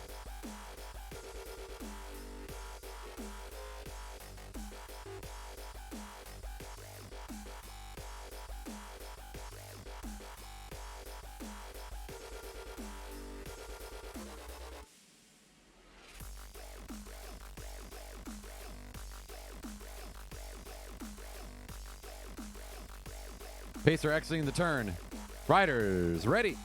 Pacer exiting the turn. Riders ready.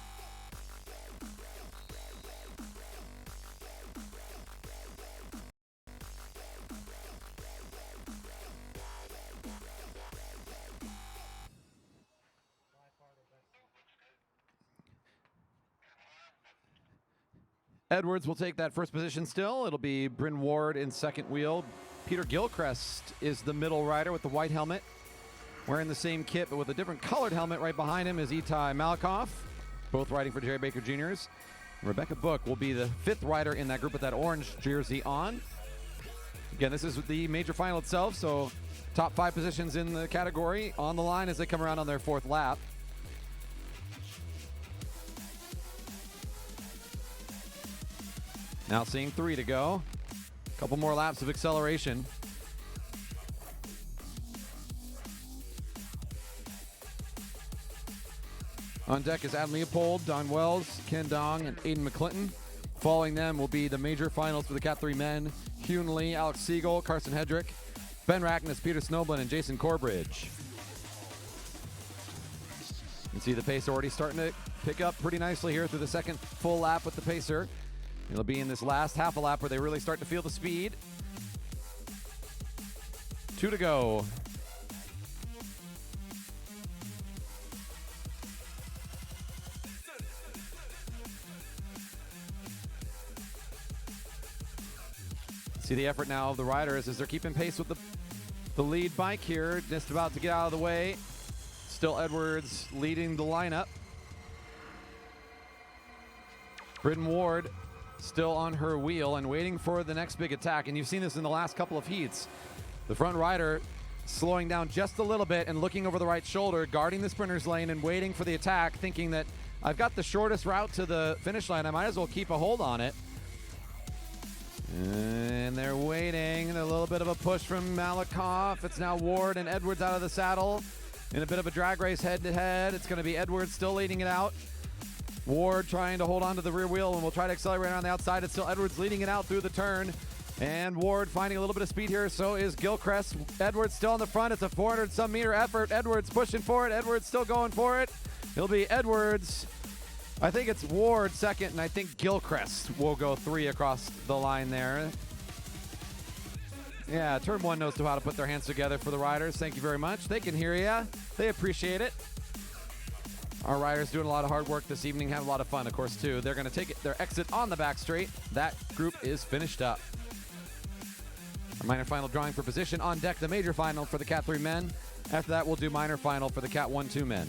Edwards will take that first position still. It'll be Bryn Ward in second wheel. Peter Gilchrist is the middle rider with the white helmet. Wearing the same kit, but with a different colored helmet right behind him is Itai Malikoff, both riding for Jerry Baker Juniors. Rebecca Book will be the fifth rider in that group with that orange jersey on. Again, this is the major final itself, so top 5 positions in the category on the line as they come around on their 4th lap. Now seeing 3 to go. A couple more laps of acceleration. On deck is Adam Leopold, Don Wells, Ken Dong, and Aiden McClinton. Following them will be the major finals for the Cat 3 men. Hune Lee, Alex Siegel, Carson Hedrick, Ben Rackness, Peter Snowblin, and Jason Corbridge. You can see the pace already starting to pick up pretty nicely here through the second full lap with the pacer. It'll be in this last half a lap where they really start to feel the speed. 2 to go. See the effort now of the riders as they're keeping pace with the lead bike here, just about to get out of the way. Still Edwards leading the lineup. Bryn Ward still on her wheel and waiting for the next big attack. And you've seen this in the last couple of heats. The front rider slowing down just a little bit and looking over the right shoulder, guarding the sprinter's lane and waiting for the attack, thinking that I've got the shortest route to the finish line. I might as well keep a hold on it. And they're waiting. A little bit of a push from Malakoff. It's now Ward and Edwards out of the saddle in a bit of a drag race head-to-head. It's going to be Edwards still leading it out. Ward trying to hold on to the rear wheel, and we'll try to accelerate on the outside. It's still Edwards leading it out through the turn. And Ward finding a little bit of speed here. So is Gilchrist. Edwards still on the front. It's a 400-some meter effort. Edwards pushing for it. Edwards still going for it. It'll be Edwards. I think it's Ward second, and I think Gilchrist will go 3 across the line there. Yeah, turn 1 knows how to put their hands together for the riders. Thank you very much. They can hear you. They appreciate it. Our riders doing a lot of hard work this evening, have a lot of fun, of course, too. They're going to take their exit on the back straight. That group is finished up. Our minor final drawing for position on deck, the major final for the Cat 3 men. After that, we'll do minor final for the Cat 1-2 men.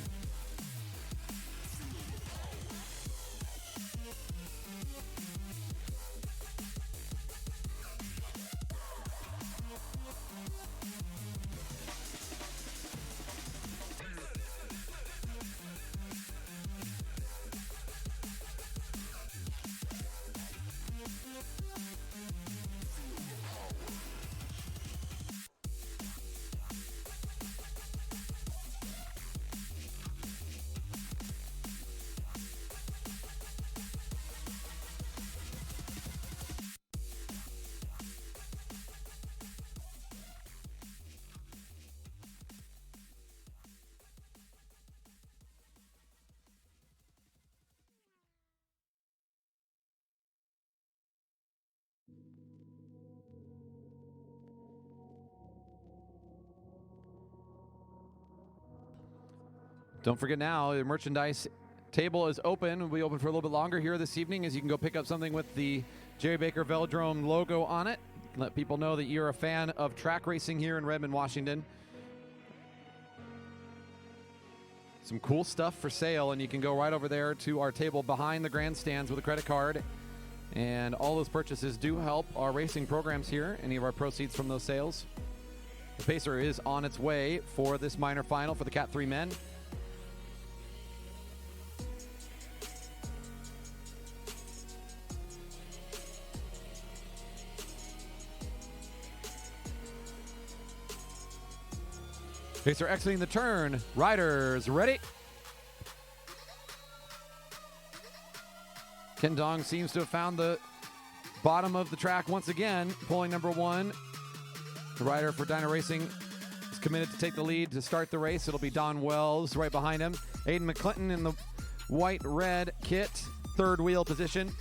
Don't forget now, the merchandise table is open. We'll be open for a little bit longer here this evening, as you can go pick up something with the Jerry Baker Velodrome logo on it. Let people know that you're a fan of track racing here in Redmond, Washington. Some cool stuff for sale, and you can go right over there to our table behind the grandstands with a credit card. And all those purchases do help our racing programs here, any of our proceeds from those sales. The Pacer is on its way for this minor final for the Cat 3 men. Pacer exiting the turn. Riders ready. Ken Dong seems to have found the bottom of the track once again, pulling number 1. The rider for Dyna Racing is committed to take the lead to start the race. It'll be Don Wells right behind him. Aiden McClinton in the white-red kit, third wheel position.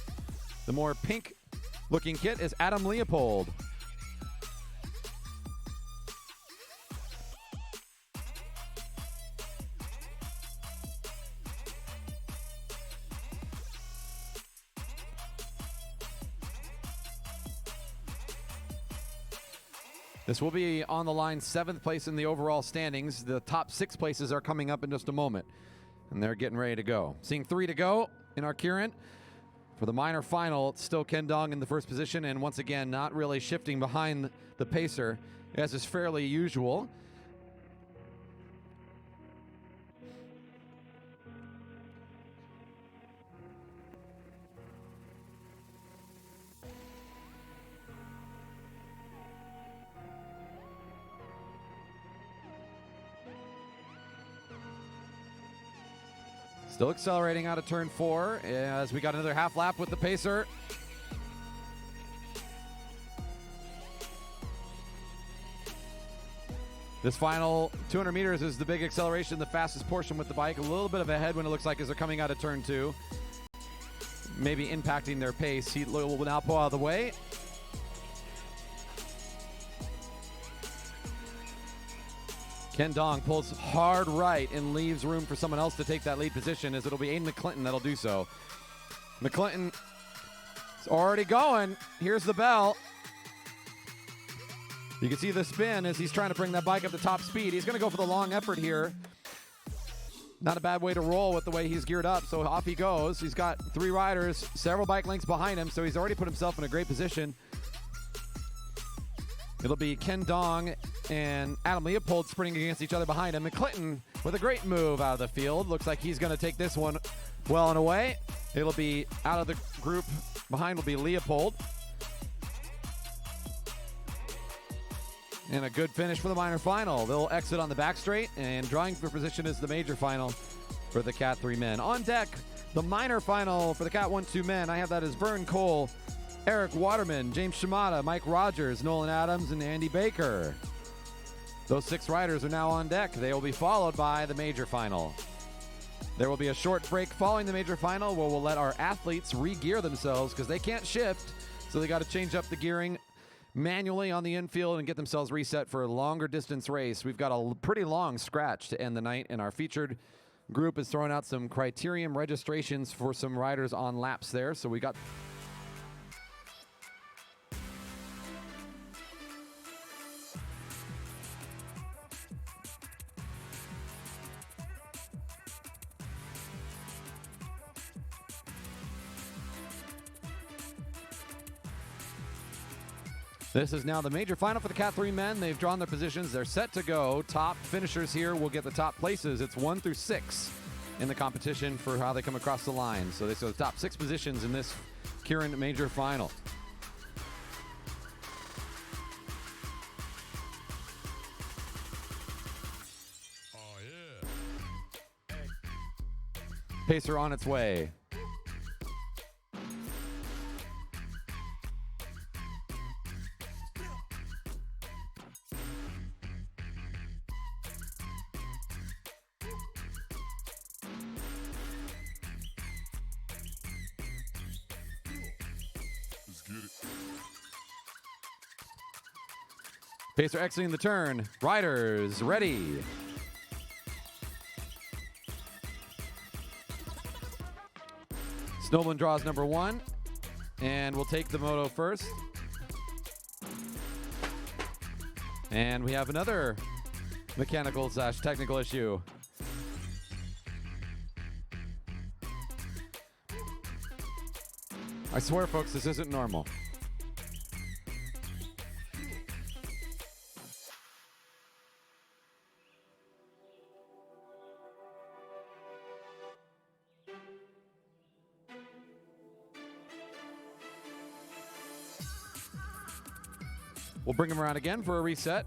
The more pink-looking kit is Adam Leopold. This will be on the line 7th place in the overall standings. The top 6 places are coming up in just a moment, and they're getting ready to go. Seeing 3 to go in our Kieran. For the minor final, it's still Ken Dong in the first position, and once again, not really shifting behind the Pacer, as is fairly usual. Still accelerating out of turn 4 as we got another half lap with the Pacer. This final 200 meters is the big acceleration, the fastest portion with the bike. A little bit of a headwind, it looks like, as they're coming out of turn 2. Maybe impacting their pace. He will now pull out of the way. Ken Dong pulls hard right and leaves room for someone else to take that lead position, as it'll be Aiden McClinton that'll do so. McClinton is already going. Here's the bell. You can see the spin as he's trying to bring that bike up to top speed. He's going to go for the long effort here. Not a bad way to roll with the way he's geared up. So off he goes. He's got 3 riders, several bike lengths behind him, so he's already put himself in a great position. It'll be Ken Dong and Adam Leopold sprinting against each other behind him. And Clinton with a great move out of the field. Looks like he's going to take this one well and away. It'll be out of the group. Behind will be Leopold. And a good finish for the minor final. They'll exit on the back straight, and drawing for position is the major final for the Cat 3 men. On deck, the minor final for the Cat 1-2 men. I have that as Vern Cole, Eric Waterman, James Shimada, Mike Rogers, Nolan Adams, and Andy Baker. Those 6 riders are now on deck. They will be followed by the major final. There will be a short break following the major final where we'll let our athletes re-gear themselves because they can't shift, so they got to change up the gearing manually on the infield and get themselves reset for a longer distance race. We've got a pretty long scratch to end the night, and our featured group is throwing out some criterium registrations for some riders on laps there. So we got This is now the major final for the Cat 3 men. They've drawn their positions. They're set to go. Top finishers here will get the top places. It's 1 through 6 in the competition for how they come across the line. So they saw the top 6 positions in this Kieran major final. Oh, yeah. Pacer on its way. Pacer exiting the turn. Riders ready. Snowman draws number 1, and we'll take the moto first. And we have another mechanical/technical issue. I swear, folks, this isn't normal. We'll bring him around again for a reset.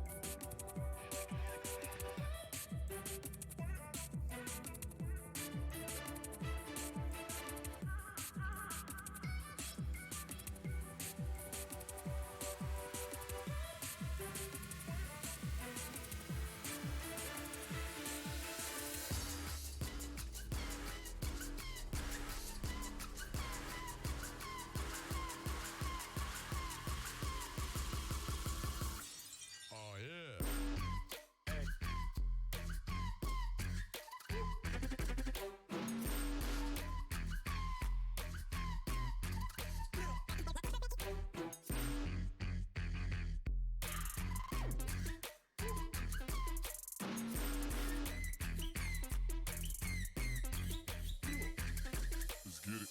Get it.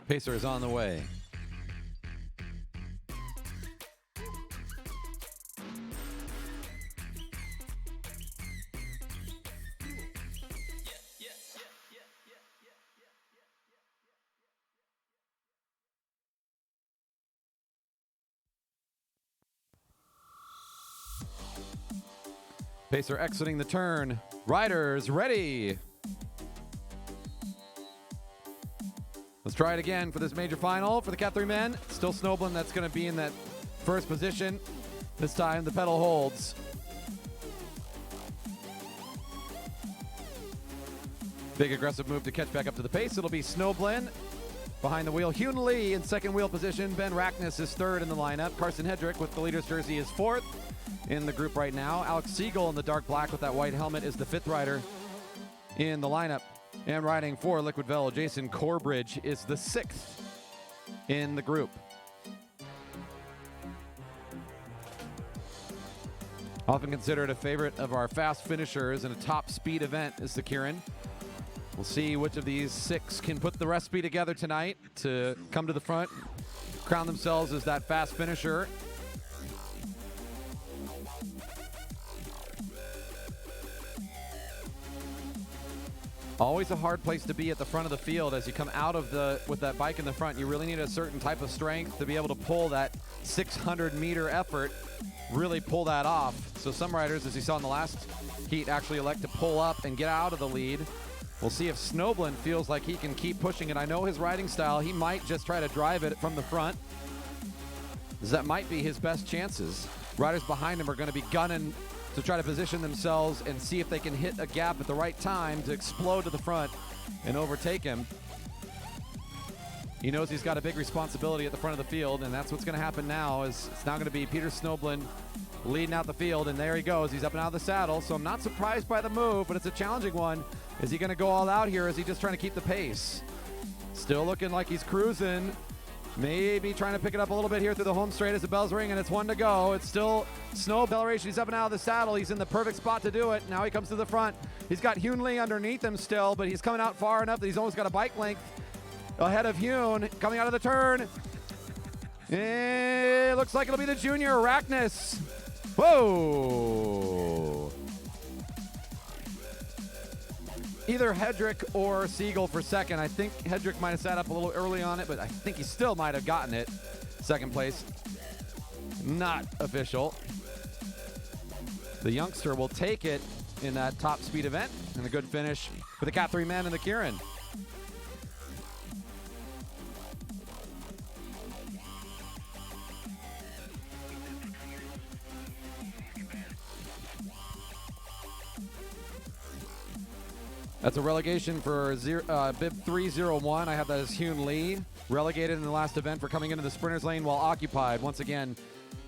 Pacer is on the way. Pacer exiting the turn. Riders ready. Let's try it again for this major final for the Cat 3 men. Still Snowblin that's going to be in that first position. This time the pedal holds. Big aggressive move to catch back up to the pace. It'll be Snowblin behind the wheel. Hyun Lee in second wheel position. Ben Rackness is third in the lineup. Carson Hedrick with the leader's jersey is fourth in the group right now. Alex Siegel in the dark black with that white helmet is the fifth rider in the lineup. And riding for Liquid Velo, Jason Corbridge is the sixth in the group. Often considered a favorite of our fast finishers in a top speed event is the Kieran. We'll see which of these six can put the recipe together tonight to come to the front, crown themselves as that fast finisher. Always a hard place to be at the front of the field as you come out of with that bike in the front. You really need a certain type of strength to be able to pull that 600-meter effort, really pull that off. So some riders, as you saw in the last heat, actually elect to pull up and get out of the lead. We'll see if Snoblin feels like he can keep pushing it. I know his riding style. He might just try to drive it from the front, as that might be his best chances. Riders behind him are going to be gunning to try to position themselves and see if they can hit a gap at the right time to explode to the front and overtake him. He knows he's got a big responsibility at the front of the field, and that's what's going to happen now. Is it's now going to be Peter Snoblin leading out the field, and there he goes. He's up and out of the saddle, so I'm not surprised by the move, but it's a challenging one. Is he going to go all out here? Is he just trying to keep the pace? Still looking like he's cruising. Maybe trying to pick it up a little bit here through the home straight as the bell's ring, and it's one to go. It's still Snow acceleration. He's up and out of the saddle. He's in the perfect spot to do it. Now he comes to the front. He's got Hyun Lee underneath him still, but he's coming out far enough that he's almost got a bike length ahead of Hyun. Coming out of the turn. It looks like it'll be the junior, Rackness. Whoa! Either Hedrick or Siegel for second. I think Hedrick might have sat up a little early on it, but I think he still might have gotten it. Second place. Not official. The youngster will take it in that top speed event, and a good finish for the Cat 3 men and the Kieran. That's a relegation for bib 301. I have that as Hyun Lee, relegated in the last event for coming into the sprinter's lane while occupied. Once again,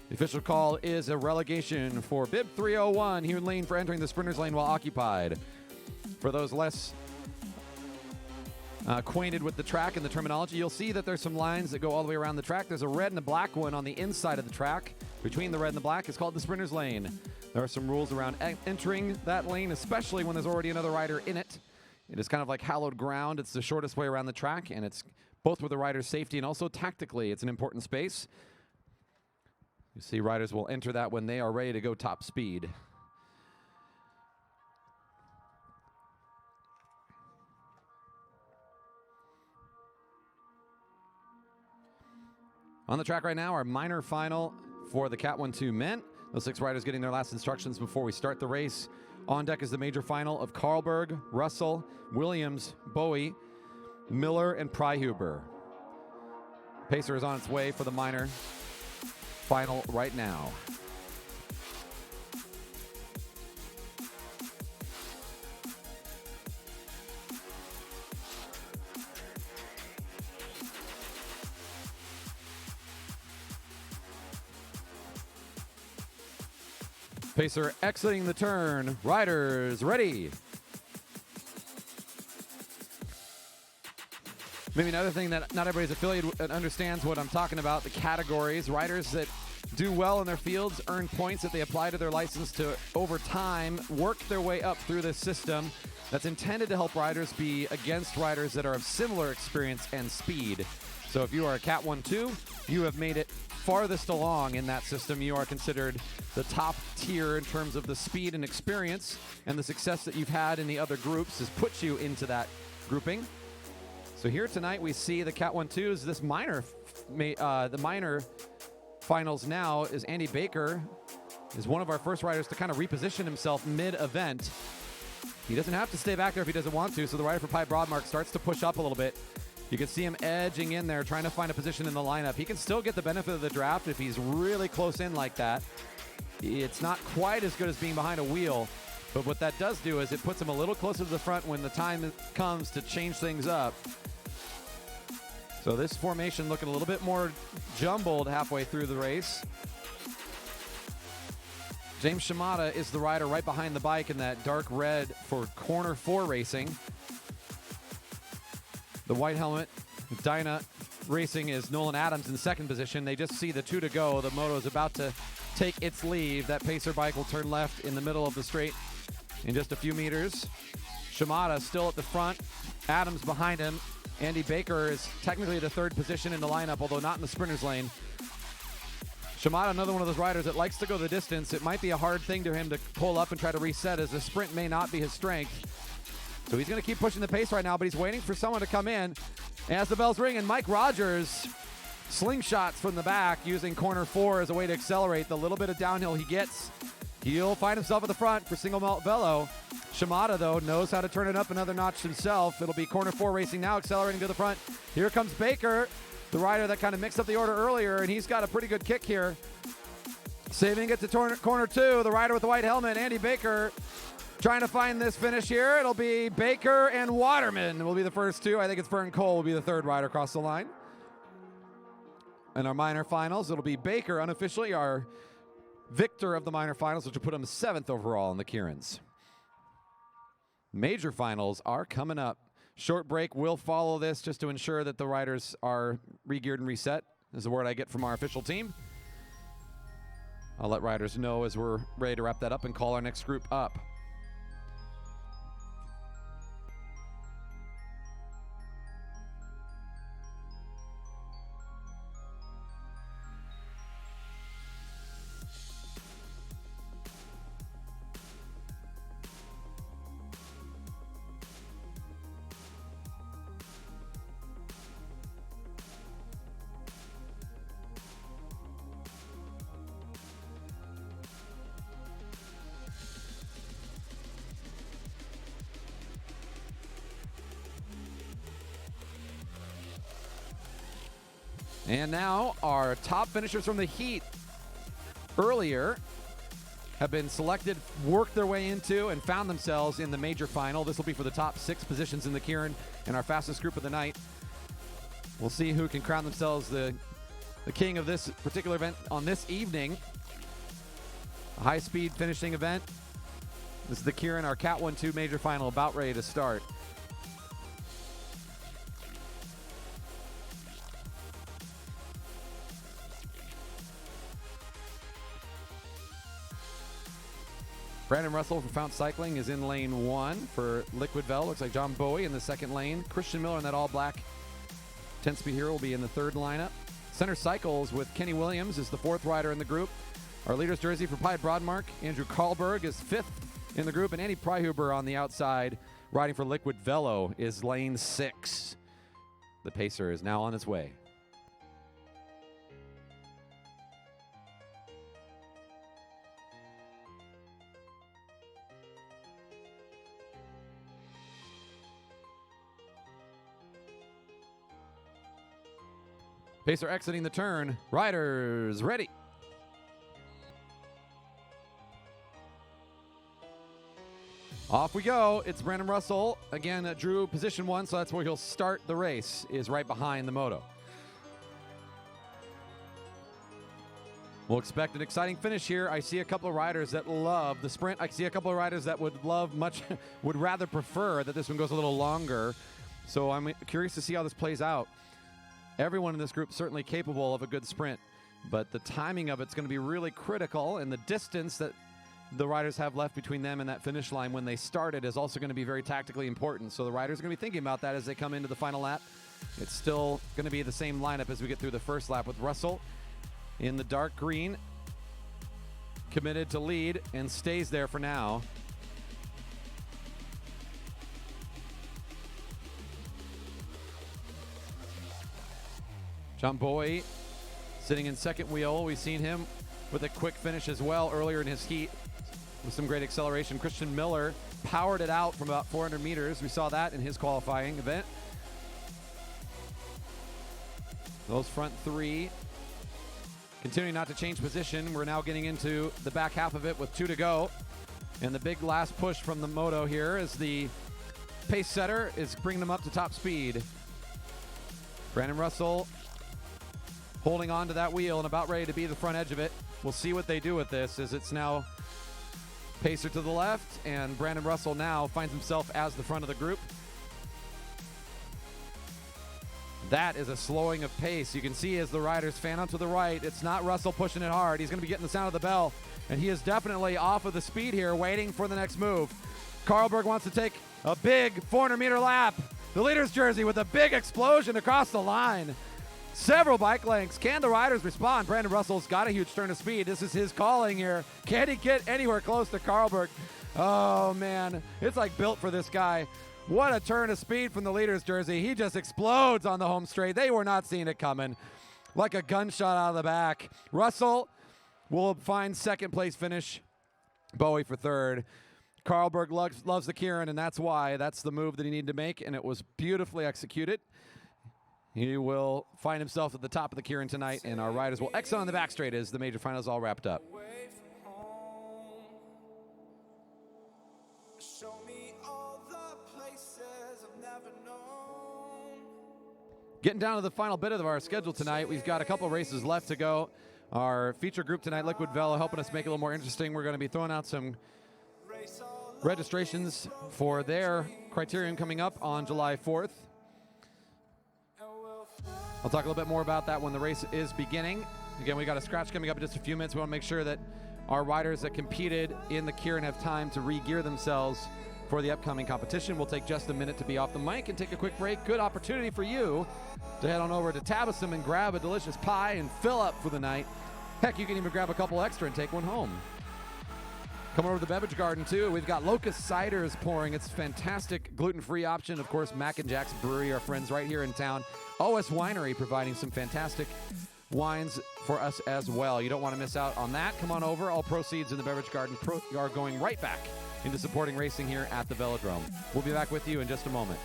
the official call is a relegation for bib 301, Hyun Lee, for entering the sprinter's lane while occupied. For those less acquainted with the track and the terminology, you'll see that there's some lines that go all the way around the track. There's a red and a black one on the inside of the track. Between the red and the black is called the sprinter's lane. There are some rules around entering that lane, especially when there's already another rider in it. It is kind of like hallowed ground. It's the shortest way around the track, and it's both for the rider's safety and also tactically. It's an important space. You see riders will enter that when they are ready to go top speed. On the track right now, our minor final for the Cat 1-2 men. Those 6 riders getting their last instructions before we start the race. On deck is the major final of Karlberg, Russell, Williams, Bowie, Miller, and Pryhuber. Pacer is on its way for the minor final right now. Pacer exiting the turn. Riders ready. Maybe another thing that not everybody's affiliated with and understands what I'm talking about, the categories. Riders that do well in their fields earn points that they apply to their license to, over time, work their way up through this system that's intended to help riders be against riders that are of similar experience and speed. So if you are a Cat 1-2, you have made it farthest along in that system. You are considered the top tier in terms of the speed and experience, and the success that you've had in the other groups has put you into that grouping. So here tonight we see the Cat 1-2s. This minor, the minor finals now is Andy Baker, is one of our first riders to kind of reposition himself mid-event. He doesn't have to stay back there if he doesn't want to, so the rider for Pi Broadmark starts to push up a little bit. You can see him edging in there, trying to find a position in the lineup. He can still get the benefit of the draft if he's really close in like that. It's not quite as good as being behind a wheel, but what that does do is it puts him a little closer to the front when the time comes to change things up. So this formation looking a little bit more jumbled halfway through the race. James Shimada is the rider right behind the bike in that dark red for corner 4 racing. The white helmet, Dyna Racing, is Nolan Adams in second position. They just see the 2 to go. The moto is about to take its leave. That pacer bike will turn left in the middle of the straight in just a few meters. Shimada still at the front. Adams behind him. Andy Baker is technically the 3rd position in the lineup, although not in the sprinter's lane. Shimada, another one of those riders that likes to go the distance. It might be a hard thing to him to pull up and try to reset, as the sprint may not be his strength. So he's going to keep pushing the pace right now, but he's waiting for someone to come in. As the bells ring, and Mike Rogers slingshots from the back using corner 4 as a way to accelerate the little bit of downhill he gets. He'll find himself at the front for single malt velo. Shimada, though, knows how to turn it up another notch himself. It'll be corner 4 racing now, accelerating to the front. Here comes Baker, the rider that kind of mixed up the order earlier, and he's got a pretty good kick here. Saving it to corner 2, the rider with the white helmet, Andy Baker, trying to find this finish here. It'll be Baker and Waterman will be the first 2. I think it's Vern Cole will be the 3rd rider across the line. In our minor finals, it'll be Baker, unofficially our victor of the minor finals, which will put him 7th overall in the Kierans. Major finals are coming up. Short break will follow this just to ensure that the riders are re-geared and reset, is the word I get from our official team. I'll let riders know as we're ready to wrap that up and call our next group up. And now our top finishers from the heat earlier have been selected, worked their way into, and found themselves in the major final. This will be for the top 6 positions in the Kieran and our fastest group of the night. We'll see who can crown themselves the king of this particular event on this evening. A high-speed finishing event. This is the Kieran, our Cat 1-2 major final, about ready to start. Brandon Russell from Fount Cycling is in lane 1 for Liquid Vel. Looks like John Bowie in the 2nd lane. Christian Miller in that all-black 10-speed hero will be in the 3rd lineup. Center Cycles with Kenny Williams is the 4th rider in the group. Our leader's jersey for Pied Broadmark, Andrew Karlberg, is 5th in the group, and Andy Pryhuber on the outside, riding for Liquid Velo, is lane 6. The pacer is now on its way. Pacer exiting the turn. Riders ready. Off we go. It's Brandon Russell. Again, drew position 1, so that's where he'll start the race, is right behind the moto. We'll expect an exciting finish here. I see a couple of riders that love the sprint. I see a couple of riders that would rather prefer that this one goes a little longer. So I'm curious to see how this plays out. Everyone in this group certainly capable of a good sprint, but the timing of it's going to be really critical, and the distance that the riders have left between them and that finish line when they started is also going to be very tactically important. So the riders are going to be thinking about that as they come into the final lap. It's still going to be the same lineup as we get through the first lap, with Russell in the dark green, committed to lead and stays there for now. John Bowie sitting in 2nd wheel. We've seen him with a quick finish as well earlier in his heat with some great acceleration. Christian Miller powered it out from about 400 meters. We saw that in his qualifying event. Those front 3 continuing not to change position. We're now getting into the back half of it with 2 to go. And the big last push from the moto here is the pace setter is bringing them up to top speed. Brandon Russell holding on to that wheel and about ready to be the front edge of it. We'll see what they do with this, as it's now Pacer to the left, and Brandon Russell now finds himself as the front of the group. That is a slowing of pace. You can see as the riders fan out to the right, it's not Russell pushing it hard. He's going to be getting the sound of the bell, and he is definitely off of the speed here, waiting for the next move. Carlberg wants to take a big 400-meter lap. The leader's jersey with a big explosion across the line. Several bike lengths. Can the riders respond? Brandon Russell's got a huge turn of speed. This is his calling here. Can he get anywhere close to Carlberg? Oh, man. It's like built for this guy. What a turn of speed from the leader's jersey. He just explodes on the home straight. They were not seeing it coming. Like a gunshot out of the back. Russell will find second place finish. Bowie for third. Carlberg loves the Kieran, and that's why. That's the move that he needed to make, and it was beautifully executed. He will find himself at the top of the Kieran tonight, and our riders will exit on the back straight as the major finals all wrapped up. Getting down to the final bit of our schedule tonight, we've got a couple races left to go. Our feature group tonight, Liquid Velo, helping us make it a little more interesting. We're going to be throwing out some registrations for their criterium coming up on July 4th. I'll talk a little bit more about that when the race is beginning. Again, we got a scratch coming up in just a few minutes. We want to make sure that our riders that competed in the Kieran have time to re-gear themselves for the upcoming competition. We'll take just a minute to be off the mic and take a quick break. Good opportunity for you to head on over to Tabasum and grab a delicious pie and fill up for the night. Heck, you can even grab a couple extra and take one home. Come over to the beverage garden too. We've got Locust Ciders pouring. It's a fantastic gluten-free option. Of course, Mac and Jack's Brewery, our friends right here in town. OS Winery providing some fantastic wines for us as well. You don't want to miss out on that. Come on over. All proceeds in the beverage garden are going right back into supporting racing here at the Velodrome. We'll be back with you in just a moment.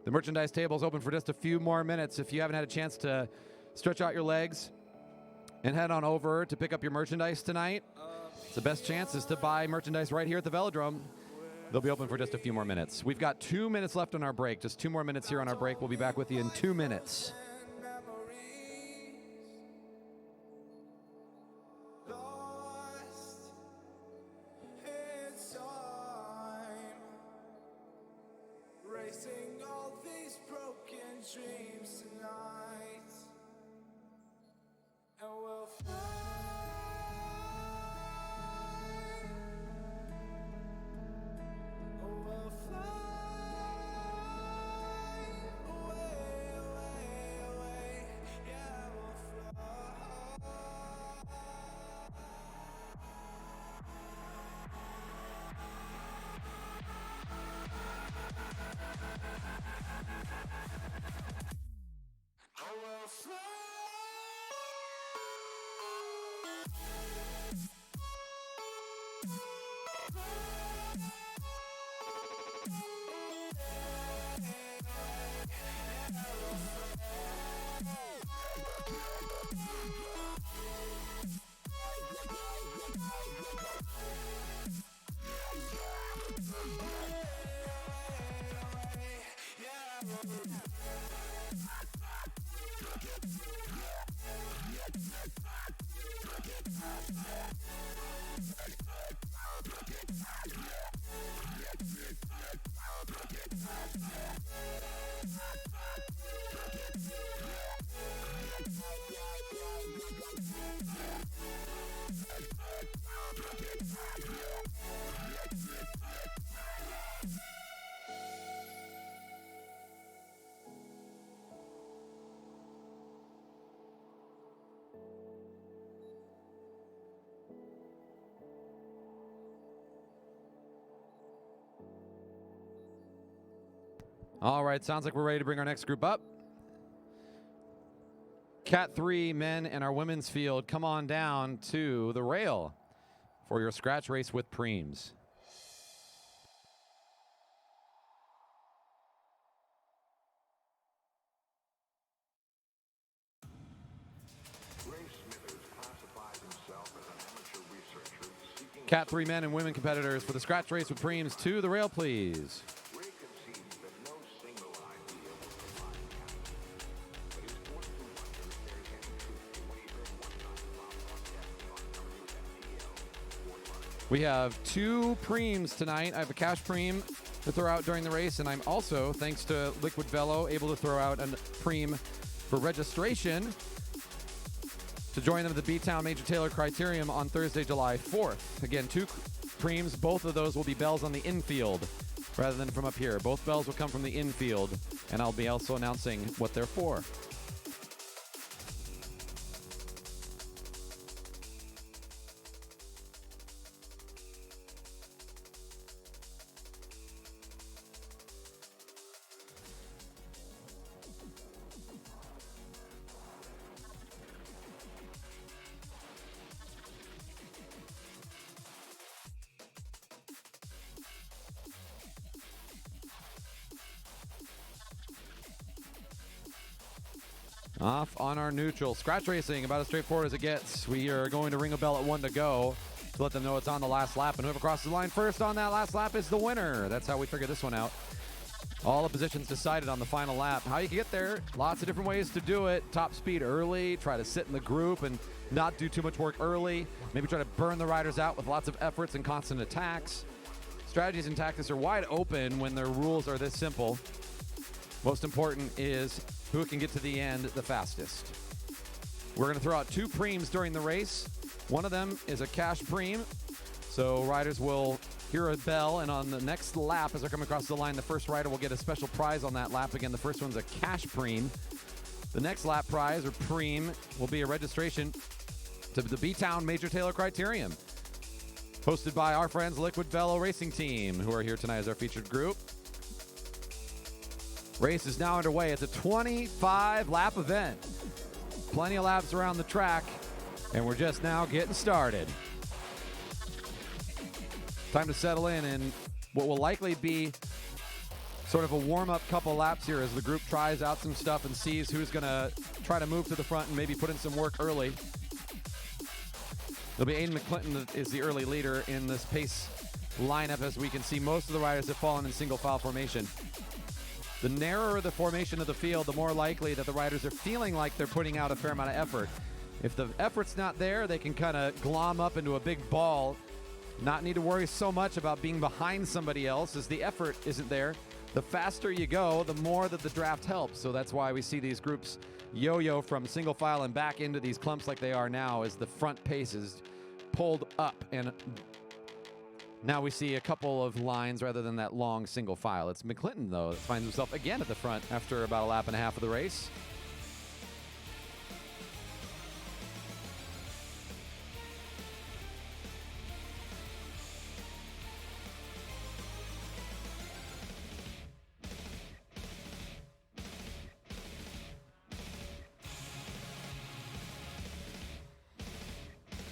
The merchandise table is open for just a few more minutes. If you haven't had a chance to stretch out your legs and head on over to pick up your merchandise tonight, it's the best chance is to buy merchandise right here at the Velodrome. They'll be open for just a few more minutes. We've got 2 minutes left on our break. Just 2 more minutes here on our break. We'll be back with you in 2 minutes. All right, sounds like we're ready to bring our next group up. Cat 3 men and our women's field, come on down to the rail for your scratch race with preems. Cat 3 men and women competitors for the scratch race with preems to the rail, please. We have 2 preems tonight. I have a cash preem to throw out during the race, and I'm also, thanks to Liquid Velo, able to throw out a preem for registration to join them at the B-Town Major Taylor Criterium on Thursday, July 4th. Again, 2 preems. Both of those will be bells on the infield rather than from up here. Both bells will come from the infield, and I'll be also announcing what they're for. Off on our neutral. Scratch racing, about as straightforward as it gets. We are going to ring a bell at 1 to go to let them know it's on the last lap. And whoever crosses the line first on that last lap is the winner. That's how we figure this one out. All the positions decided on the final lap. How you can get there, lots of different ways to do it. Top speed early, try to sit in the group and not do too much work early. Maybe try to burn the riders out with lots of efforts and constant attacks. Strategies and tactics are wide open when their rules are this simple. Most important is who can get to the end the fastest. We're going to throw out 2 preems during the race. One of them is a cash preem. So riders will hear a bell, and on the next lap, as they're coming across the line, the first rider will get a special prize on that lap. Again, the first one's a cash preem. The next lap prize, or preem, will be a registration to the B-Town Major Taylor Criterium, hosted by our friends Liquid Velo Racing Team, who are here tonight as our featured group. Race is now underway. It's a 25-lap event. Plenty of laps around the track, and we're just now getting started. Time to settle in what will likely be sort of a warm-up couple laps here as the group tries out some stuff and sees who's going to try to move to the front and maybe put in some work early. It'll be Aiden McClinton that is the early leader in this pace lineup. As we can see, most of the riders have fallen in single file formation. The narrower the formation of the field, the more likely that the riders are feeling like they're putting out a fair amount of effort. If the effort's not there, they can kind of glom up into a big ball, not need to worry so much about being behind somebody else as the effort isn't there. The faster you go, the more that the draft helps. So that's why we see these groups yo-yo from single file and back into these clumps like they are now as the front pace is pulled up. And now we see a couple of lines rather than that long single file. It's McClinton, though, that finds himself again at the front after about a lap and a half of the race.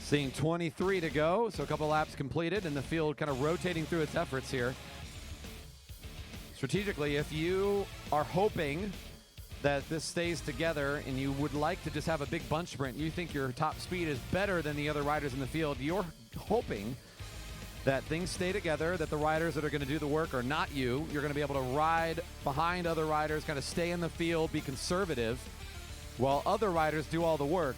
Seeing 23 to go, so a couple laps completed, and the field kind of rotating through its efforts here. Strategically, if you are hoping that this stays together and you would like to just have a big bunch sprint, you think your top speed is better than the other riders in the field, you're hoping that things stay together, that the riders that are going to do the work are not you. You're going to be able to ride behind other riders, kind of stay in the field, be conservative, while other riders do all the work.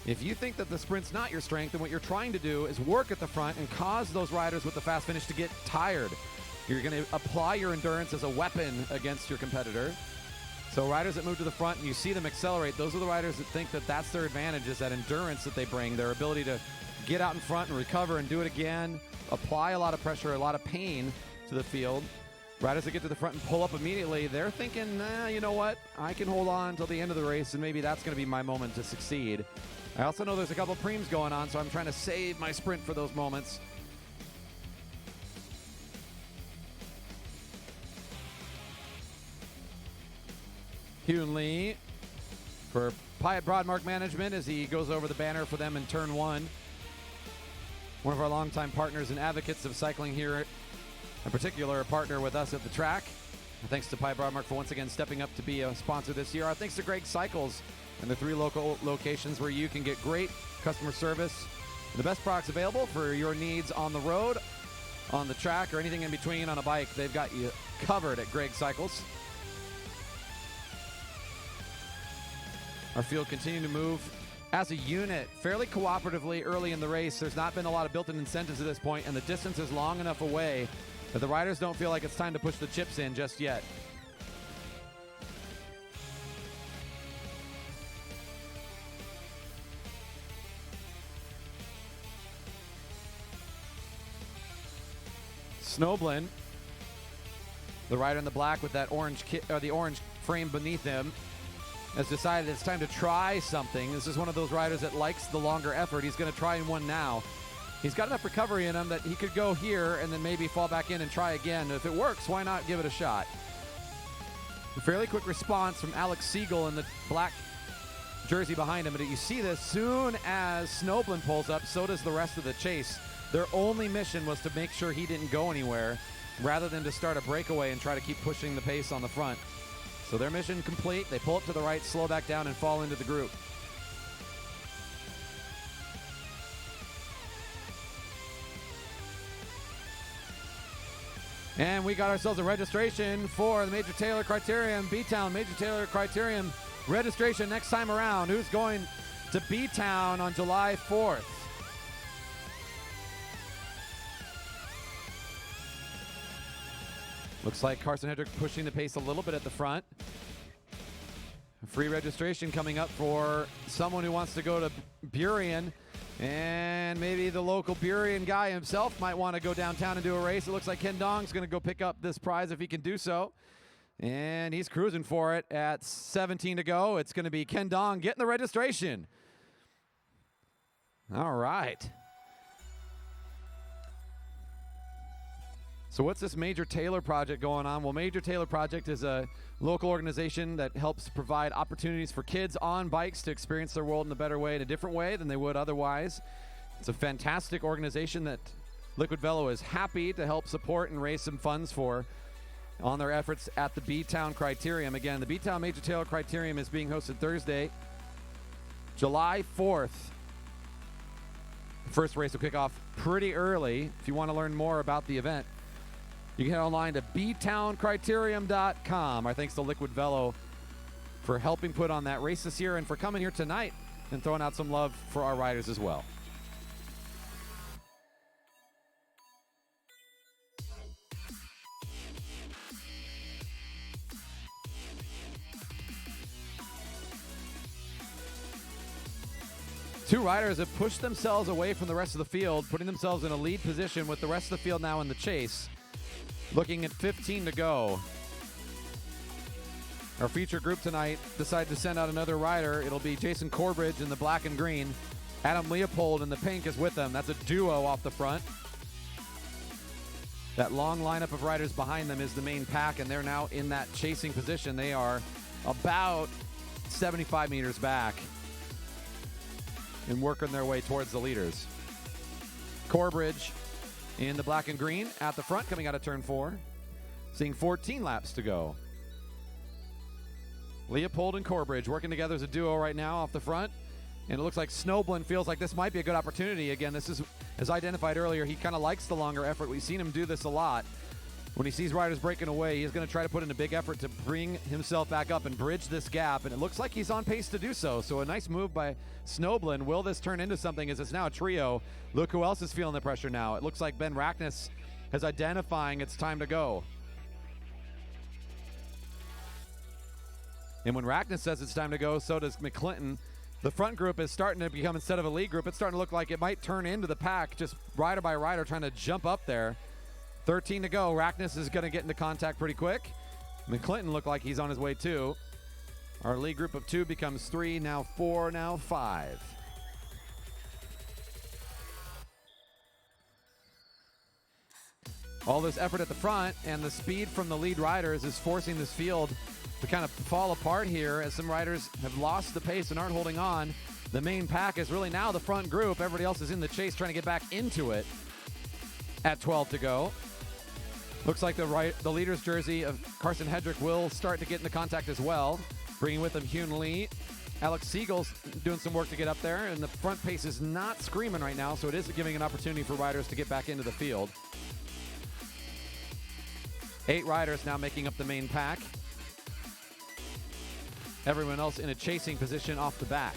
If you think that the sprint's not your strength, then what you're trying to do is work at the front and cause those riders with the fast finish to get tired. You're going to apply your endurance as a weapon against your competitor. So riders that move to the front and you see them accelerate, those are the riders that think that that's their advantage, is that endurance that they bring, their ability to get out in front and recover and do it again, apply a lot of pressure, a lot of pain to the field. Riders that get to the front and pull up immediately, they're thinking, you know what, I can hold on until the end of the race and maybe that's going to be my moment to succeed. I also know there's a couple preems going on, so I'm trying to save my sprint for those moments. Hyun Lee for Pyatt Broadmark Management as he goes over the banner for them in turn 1. One of our longtime partners and advocates of cycling here, in particular, a partner with us at the track. Thanks to Pyatt Broadmark for once again stepping up to be a sponsor this year. Our thanks to Greg Cycles and the 3 local locations where you can get great customer service and the best products available for your needs on the road, on the track, or anything in between on a bike. They've got you covered at Greg Cycles. Our field continuing to move as a unit fairly cooperatively early in the race. There's not been a lot of built-in incentives at this point, and the distance is long enough away that the riders don't feel like it's time to push the chips in just yet. Snowblin, the rider in the black with that orange the orange frame beneath him, has decided it's time to try something. This is one of those riders that likes the longer effort. He's going to try one now. He's got enough recovery in him that he could go here and then maybe fall back in and try again. If it works, why not give it a shot? A fairly quick response from Alex Siegel in the black jersey behind him. But you see this, soon as Snowblin pulls up, so does the rest of the chase. Their only mission was to make sure he didn't go anywhere rather than to start a breakaway and try to keep pushing the pace on the front. So their mission complete. They pull up to the right, slow back down, and fall into the group. And we got ourselves a registration for the Major Taylor Criterium, B-Town Major Taylor Criterium registration next time around. Who's going to B-Town on July 4th? Looks like Carson Hendrick pushing the pace a little bit at the front. A free registration coming up for someone who wants to go to Burien. And maybe the local Burien guy himself might want to go downtown and do a race. It looks like Ken Dong's going to go pick up this prize if he can do so. And he's cruising for it at 17 to go. It's going to be Ken Dong getting the registration. All right. So what's this Major Taylor Project going on? Well, Major Taylor Project is a local organization that helps provide opportunities for kids on bikes to experience their world in a better way, in a different way than they would otherwise. It's a fantastic organization that Liquid Velo is happy to help support and raise some funds for on their efforts at the B-Town Criterium. Again, the B-Town Major Taylor Criterium is being hosted Thursday, July 4th. The first race will kick off pretty early. If you want to learn more about the event, you can head online to btowncriterium.com. Our thanks to Liquid Velo for helping put on that race this year and for coming here tonight and throwing out some love for our riders as well. Two riders have pushed themselves away from the rest of the field, putting themselves in a lead position with the rest of the field now in the chase. Looking at 15 to go. Our feature group tonight decided to send out another rider. It'll be Jason Corbridge in the black and green. Adam Leopold in the pink is with them. That's a duo off the front. That long lineup of riders behind them is the main pack, and they're now in that chasing position. They are about 75 meters back and working their way towards the leaders. Corbridge in the black and green at the front, coming out of turn 4. Seeing 14 laps to go. Leopold and Corbridge working together as a duo right now off the front. And it looks like Snowblin feels like this might be a good opportunity. Again, this is, as identified earlier, he kind of likes the longer effort. We've seen him do this a lot. When he sees riders breaking away, he's going to try to put in a big effort to bring himself back up and bridge this gap. And it looks like he's on pace to do so. So a nice move by Snowblin. Will this turn into something as it's now a trio? Look who else is feeling the pressure now. It looks like Ben Rackness is identifying it's time to go. And when Rackness says it's time to go, so does McClinton. The front group is starting to become, instead of a lead group, it's starting to look like it might turn into the pack, just rider by rider trying to jump up there. 13 to go. Rackness is going to get into contact pretty quick. McClinton looked like he's on his way too. Our lead group of 2 becomes 3, now 4, now 5. All this effort at the front and the speed from the lead riders is forcing this field to kind of fall apart here as some riders have lost the pace and aren't holding on. The main pack is really now the front group. Everybody else is in the chase trying to get back into it at 12 to go. Looks like the leader's jersey of Carson Hedrick will start to get into contact as well, bringing with him Hyun Lee. Alex Siegel's doing some work to get up there, and the front pace is not screaming right now, so it is giving an opportunity for riders to get back into the field. 8 riders now making up the main pack. Everyone else in a chasing position off the back.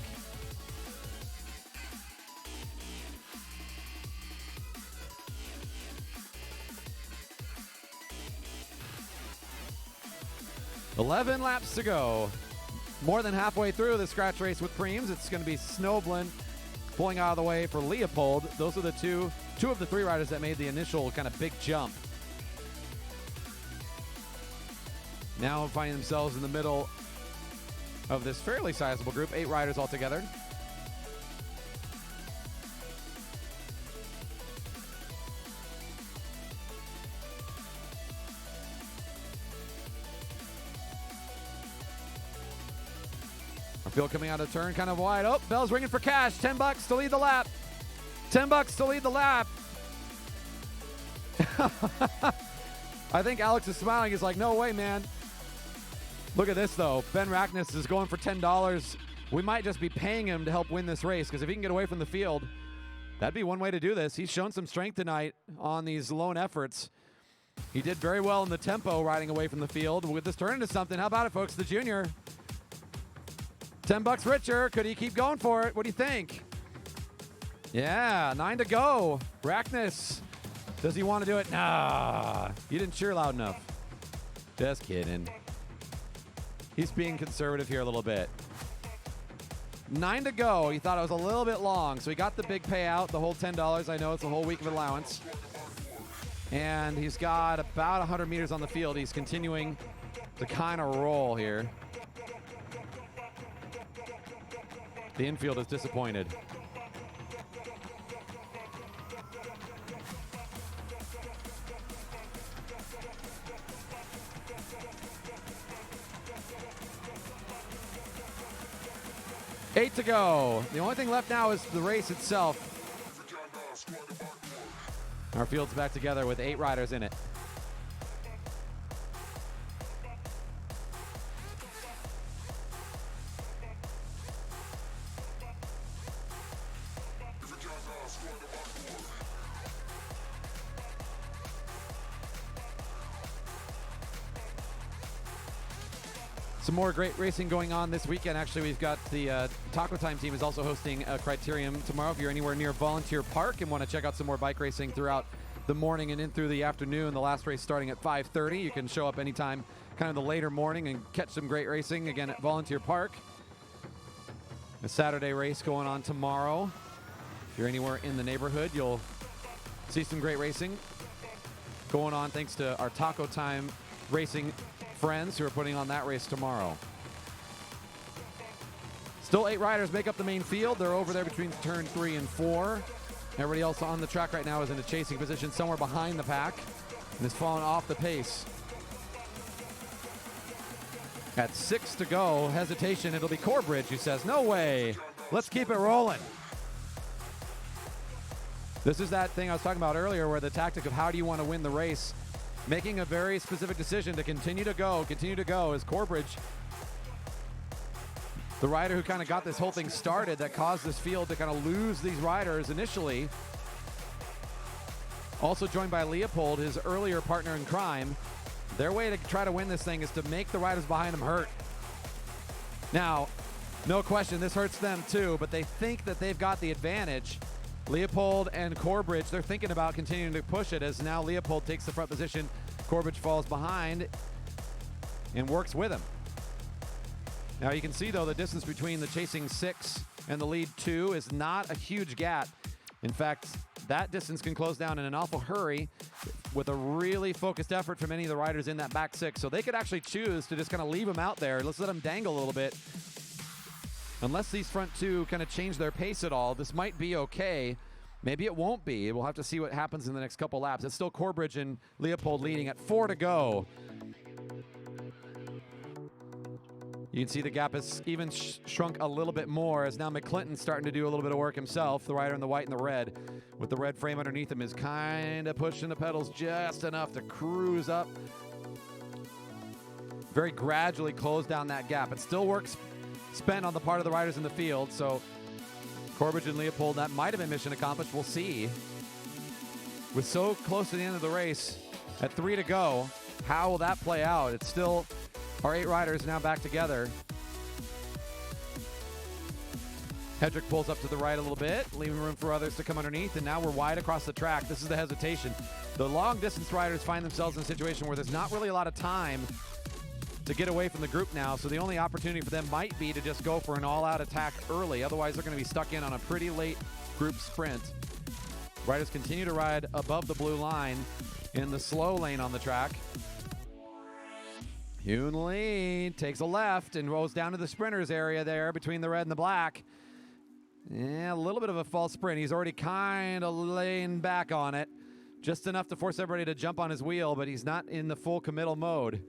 $11 laps to go. More than halfway through the scratch race with Preems. It's going to be Snoblin pulling out of the way for Leopold. Those are the two of the 3 riders that made the initial kind of big jump. Now finding themselves in the middle of this fairly sizable group, 8 riders altogether. Our field coming out of turn kind of wide. Oh, bell's ringing for cash. $10 to lead the lap. $10 to lead the lap. I think Alex is smiling. He's like, no way, man. Look at this, though. Ben Rackness is going for $10. We might just be paying him to help win this race, because if he can get away from the field, that'd be one way to do this. He's shown some strength tonight on these lone efforts. He did very well in the tempo riding away from the field. With this turn into something, how about it, folks? The junior. $10 richer. Could he keep going for it? What do you think? Yeah, 9 to go. Rackness. Does he want to do it? Nah. You didn't cheer loud enough. Just kidding. He's being conservative here a little bit. 9 to go. He thought it was a little bit long, so he got the big payout, the whole $10. I know it's a whole week of allowance. And he's got about 100 meters on the field. He's continuing to kind of roll here. The infield is disappointed. Eight to go. The only thing left now is the race itself. Our field's back together with 8 riders in it. Some more great racing going on this weekend. Actually, we've got the Taco Time team is also hosting a Criterium tomorrow. If you're anywhere near Volunteer Park and want to check out some more bike racing throughout the morning and in through the afternoon, the last race starting at 5:30. You can show up anytime, kind of the later morning, and catch some great racing again at Volunteer Park. A Saturday race going on tomorrow. If you're anywhere in the neighborhood, you'll see some great racing going on thanks to our Taco Time racing friends who are putting on that race tomorrow. Still 8 riders make up the main field. They're over there between turn 3 and 4. Everybody else on the track right now is in a chasing position somewhere behind the pack and has fallen off the pace. At 6 to go, hesitation. It'll be Corbridge who says, no way, let's keep it rolling. This is that thing I was talking about earlier where the tactic of how do you want to win the race, making a very specific decision to continue to go is Corbridge, the rider who kind of got this whole thing started that caused this field to kind of lose these riders initially. Also joined by Leopold, his earlier partner in crime. Their way to try to win this thing is to make the riders behind them hurt. Now, no question, this hurts them too, but they think that they've got the advantage. Leopold and Corbridge, they're thinking about continuing to push it as now Leopold takes the front position. Corbridge falls behind and works with him. Now you can see, though, the distance between the chasing 6 and the lead 2 is not a huge gap. In fact, that distance can close down in an awful hurry with a really focused effort from any of the riders in that back 6. So they could actually choose to just kind of leave them out there. Let's let them dangle a little bit. Unless these front 2 kind of change their pace at all, this might be okay. Maybe it won't be. We'll have to see what happens in the next couple laps. It's still Corbridge and Leopold leading at 4 to go. You can see the gap has even shrunk a little bit more as now McClinton's starting to do a little bit of work himself. The rider in the white and the red with the red frame underneath him is kind of pushing the pedals just enough to cruise up. Very gradually close down that gap. It still works spent on the part of the riders in the field, so Corbridge and Leopold, that might have been mission accomplished. We'll see. We're so close to the end of the race at 3 to go. How will that play out? It's still our 8 riders now back together. Hedrick pulls up to the right a little bit, leaving room for others to come underneath, and now we're wide across the track. This is the hesitation. The long distance riders find themselves in a situation where there's not really a lot of time to get away from the group now, so the only opportunity for them might be to just go for an all-out attack early. Otherwise, they're going to be stuck in on a pretty late group sprint. Riders continue to ride above the blue line in the slow lane on the track. June Lee takes a left and rolls down to the sprinters area there between the red and the black. Yeah, a little bit of a false sprint. He's already kind of laying back on it, just enough to force everybody to jump on his wheel, but he's not in the full committal mode.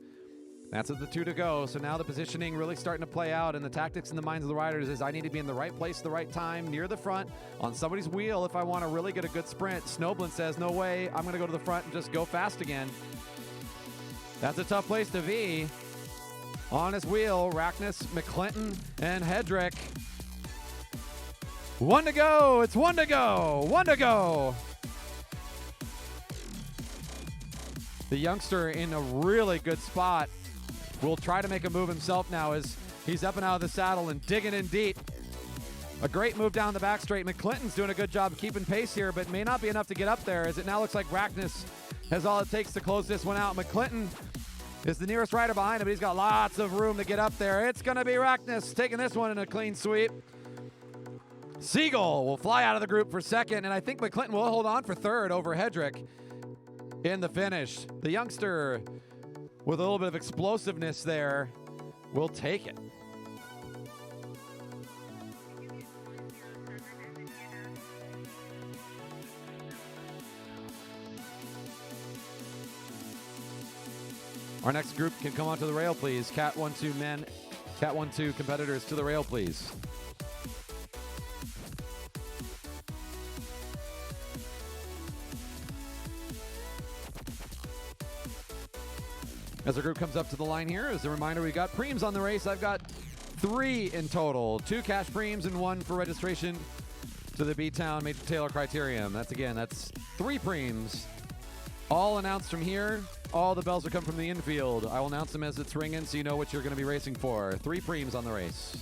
That's at the 2 to go. So now the positioning really starting to play out, and the tactics in the minds of the riders is I need to be in the right place at the right time, near the front, on somebody's wheel if I want to really get a good sprint. Snoblin says, no way, I'm going to go to the front and just go fast again. That's a tough place to be. On his wheel, Rackness, McClinton, and Hedrick. 1 to go. It's 1 to go. 1 to go. The youngster in a really good spot will try to make a move himself now as he's up and out of the saddle and digging in deep. A great move down the back straight. McClinton's doing a good job keeping pace here, but may not be enough to get up there as it now looks like Rackness has all it takes to close this one out. McClinton is the nearest rider behind him, but he's got lots of room to get up there. It's going to be Rackness taking this one in a clean sweep. Siegel will fly out of the group for second, and I think McClinton will hold on for third over Hedrick in the finish. The youngster with a little bit of explosiveness there will take it. Our next group can come onto the rail, please. Cat 1-2 men, Cat 1-2 competitors to the rail, please. As our group comes up to the line here, as a reminder, we got preems on the race. I've got 3 in total, 2 cash preems and 1 for registration to the B-Town Major Taylor Criterium. That's 3 preems. All announced from here. All the bells will come from the infield. I will announce them as it's ringing so you know what you're going to be racing for. 3 preems on the race.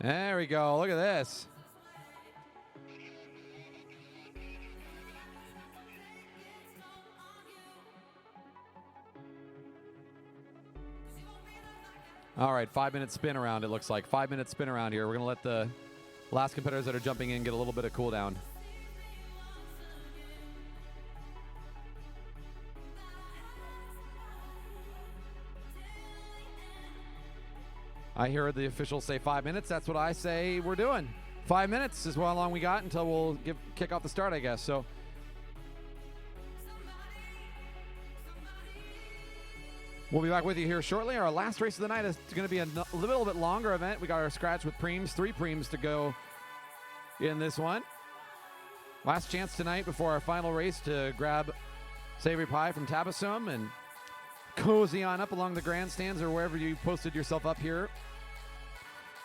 There we go. Look at this. All right, 5-minute spin around, it looks like. 5-minute spin around here. We're going to let the last competitors that are jumping in get a little bit of cool down. I hear the officials say 5 minutes. That's what I say we're doing. 5 minutes is how long we got until we'll kick off the start, I guess. So we'll be back with you here shortly. Our last race of the night is going to be a little bit longer event. We got our scratch with preems, 3 preems to go in this one. Last chance tonight before our final race to grab savory pie from Tabasum and cozy on up along the grandstands or wherever you posted yourself up here.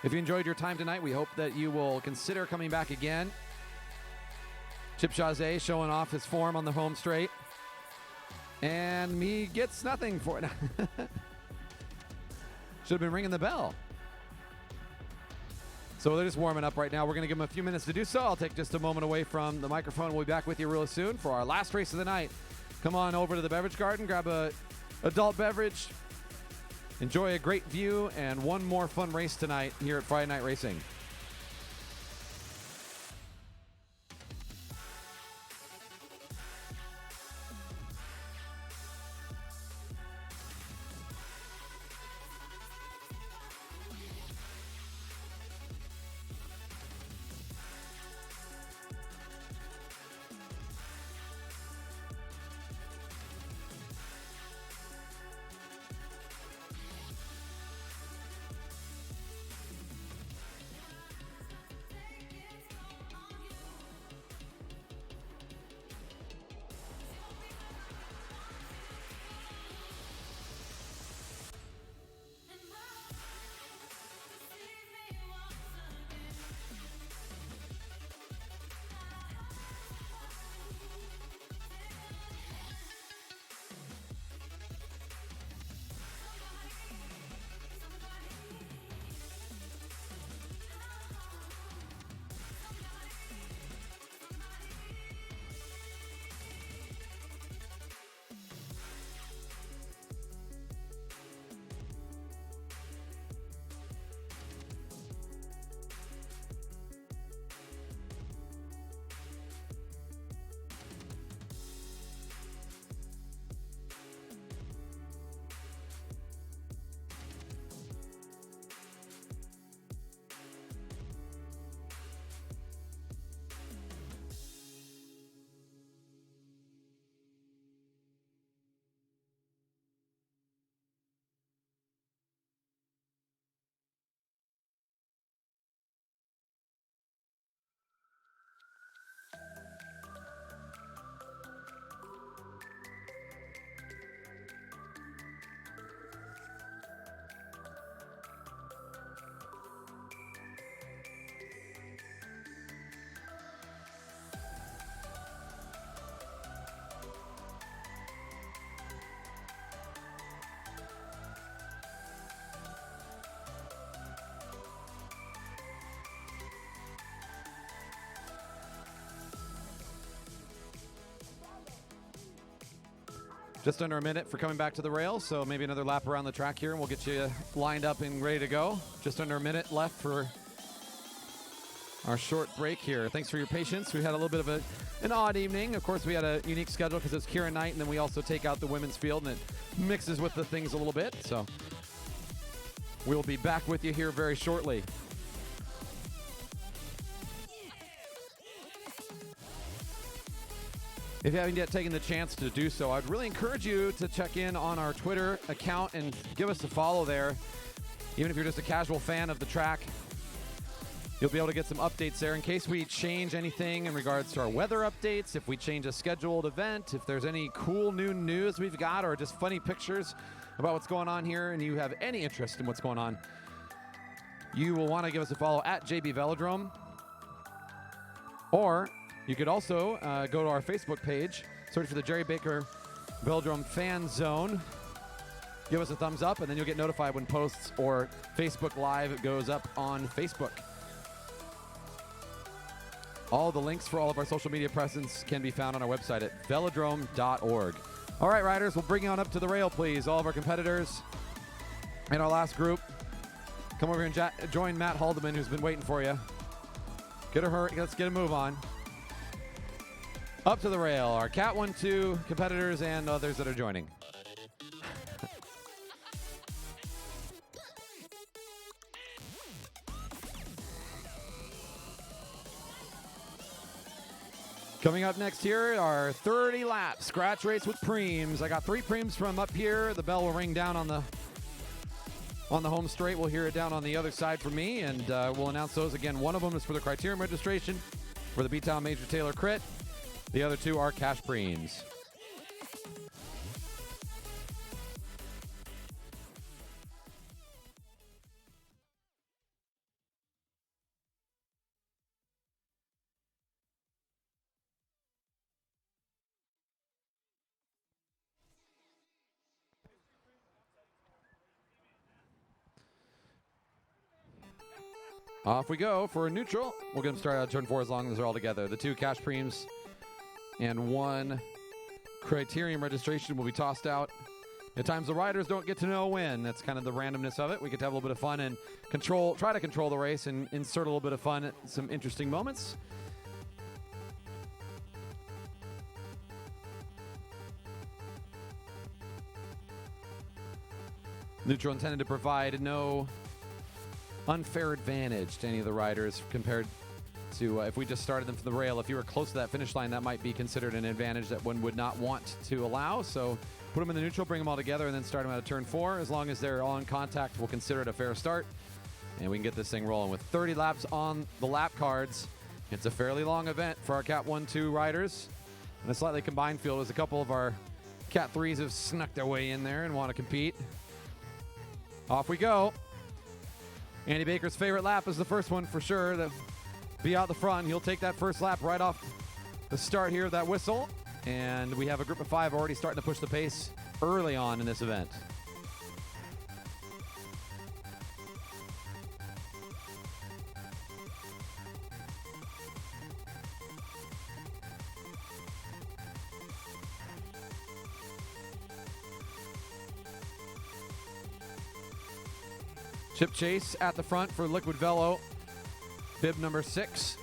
If you enjoyed your time tonight, we hope that you will consider coming back again. Chip Chazé showing off his form on the home straight. And me gets nothing for it. Should have been ringing the bell. So they're just warming up right now. We're going to give them a few minutes to do so. I'll take just a moment away from the microphone. We'll be back with you real soon for our last race of the night. Come on over to the beverage garden, grab a adult beverage, enjoy a great view, and one more fun race tonight here at Friday Night Racing. Just under a minute for coming back to the rails, so maybe another lap around the track here, and we'll get you lined up and ready to go. Just under a minute left for our short break here. Thanks for your patience. We had a little bit of an odd evening. Of course, we had a unique schedule because it's Kieran night, and then we also take out the women's field, and it mixes with the things a little bit. So we'll be back with you here very shortly. If you haven't yet taken the chance to do so, I'd really encourage you to check in on our Twitter account and give us a follow there. Even if you're just a casual fan of the track, you'll be able to get some updates there in case we change anything in regards to our weather updates, if we change a scheduled event, if there's any cool new news we've got, or just funny pictures about what's going on here and you have any interest in what's going on. You will want to give us a follow at JB Velodrome, or you could also go to our Facebook page, search for the Jerry Baker Velodrome Fan Zone. Give us a thumbs up, and then you'll get notified when posts or Facebook Live goes up on Facebook. All the links for all of our social media presence can be found on our website at velodrome.org. All right, riders, we'll bring you on up to the rail, please. All of our competitors in our last group. Come over and join Matt Haldeman, who's been waiting for you. Let's get a move on. Up to the rail, our Cat 1-2 competitors and others that are joining. Coming up next here, our 30 lap scratch race with preems. I got 3 preems from up here. The bell will ring down on the home straight. We'll hear it down on the other side for me, and we'll announce those again. One of them is for the criterium registration for the B-Town Major Taylor Crit. The other 2 are cash preems. Off we go for a neutral. We'll get them started on turn 4 as long as they're all together. The 2 cash preems and 1 criterium registration will be tossed out. At times the riders don't get to know when. That's kind of the randomness of it. We get to have a little bit of fun and try to control the race and insert a little bit of fun at some interesting moments. Neutral intended to provide no unfair advantage to any of the riders compared to if we just started them from the rail. If you were close to that finish line, that might be considered an advantage that one would not want to allow. So put them in the neutral, bring them all together, and then start them out of turn 4. As long as they're all in contact, we'll consider it a fair start. And we can get this thing rolling. With 30 laps on the lap cards, it's a fairly long event for our Cat 1-2 riders. And a slightly combined field as a couple of our Cat 3s have snuck their way in there and want to compete. Off we go. Andy Baker's favorite lap is the first one for sure. To be out the front. He'll take that first lap right off the start here of that whistle. And we have a group of 5 already starting to push the pace early on in this event. Chip Chase at the front for Liquid Velo, bib number 6.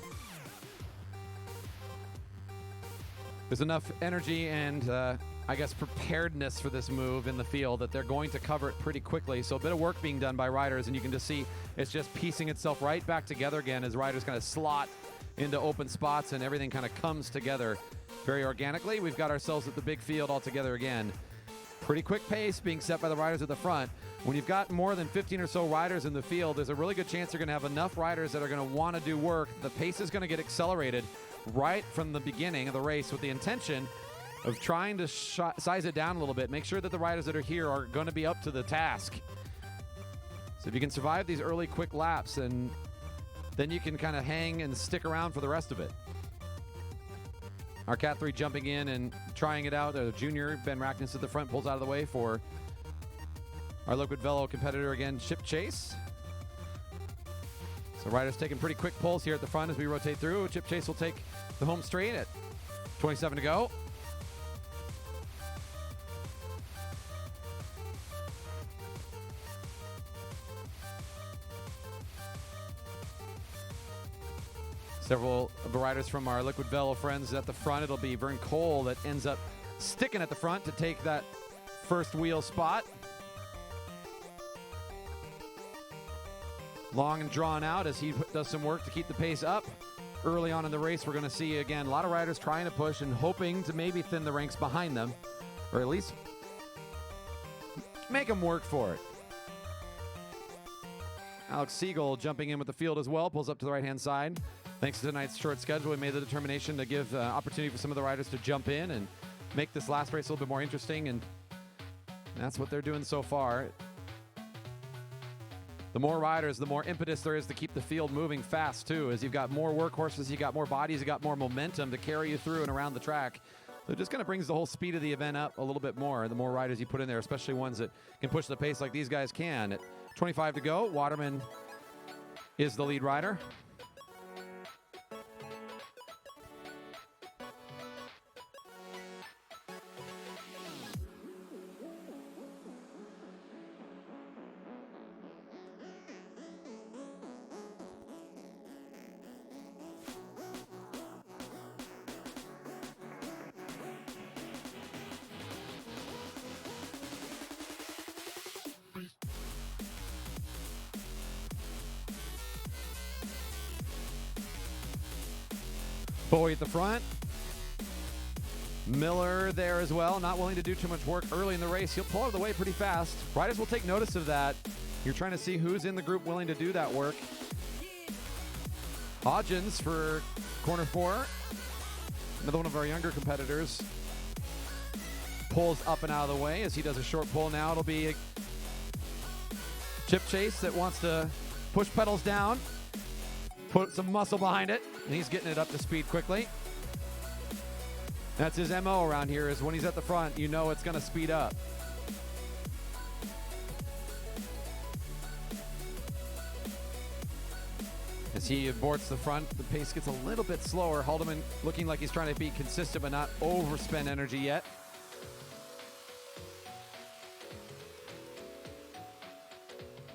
There's enough energy and, I guess, preparedness for this move in the field that they're going to cover it pretty quickly. So a bit of work being done by riders, and you can just see it's just piecing itself right back together again as riders kind of slot into open spots and everything kind of comes together very organically. We've got ourselves at the big field all together again. Pretty quick pace being set by the riders at the front. When you've got more than 15 or so riders in the field, there's a really good chance you're going to have enough riders that are going to want to do work. The pace is going to get accelerated right from the beginning of the race with the intention of trying to size it down a little bit. Make sure that the riders that are here are going to be up to the task. So if you can survive these early quick laps, and then you can kind of hang and stick around for the rest of it. Our Cat 3 jumping in and trying it out. Junior Ben Rackness at the front pulls out of the way for our Liquid Velo competitor again, Chip Chase. So riders taking pretty quick pulls here at the front as we rotate through. Chip Chase will take the home straight at 27 to go. Several of the riders from our Liquid Velo friends at the front. It'll be Vern Cole that ends up sticking at the front to take that first wheel spot. Long and drawn out as he does some work to keep the pace up. Early on in the race, we're going to see, again, a lot of riders trying to push and hoping to maybe thin the ranks behind them, or at least make them work for it. Alex Siegel jumping in with the field as well, pulls up to the right-hand side. Thanks to tonight's short schedule, we made the determination to give opportunity for some of the riders to jump in and make this last race a little bit more interesting, and that's what they're doing so far. The more riders, the more impetus there is to keep the field moving fast, too. As you've got more workhorses, you've got more bodies, you've got more momentum to carry you through and around the track. So it just kind of brings the whole speed of the event up a little bit more, the more riders you put in there, especially ones that can push the pace like these guys can. At 25 to go, Waterman is the lead rider. Bowie at the front. Miller there as well, not willing to do too much work early in the race. He'll pull out of the way pretty fast. Riders will take notice of that. You're trying to see who's in the group willing to do that work. Hodgins for corner 4. Another one of our younger competitors. Pulls up and out of the way as he does a short pull now. It'll be Chip Chase that wants to push pedals down, put some muscle behind it, and he's getting it up to speed quickly. That's his MO around here, is when he's at the front, you know it's going to speed up. As he aborts the front, the pace gets a little bit slower. Haldeman looking like he's trying to be consistent but not overspend energy yet.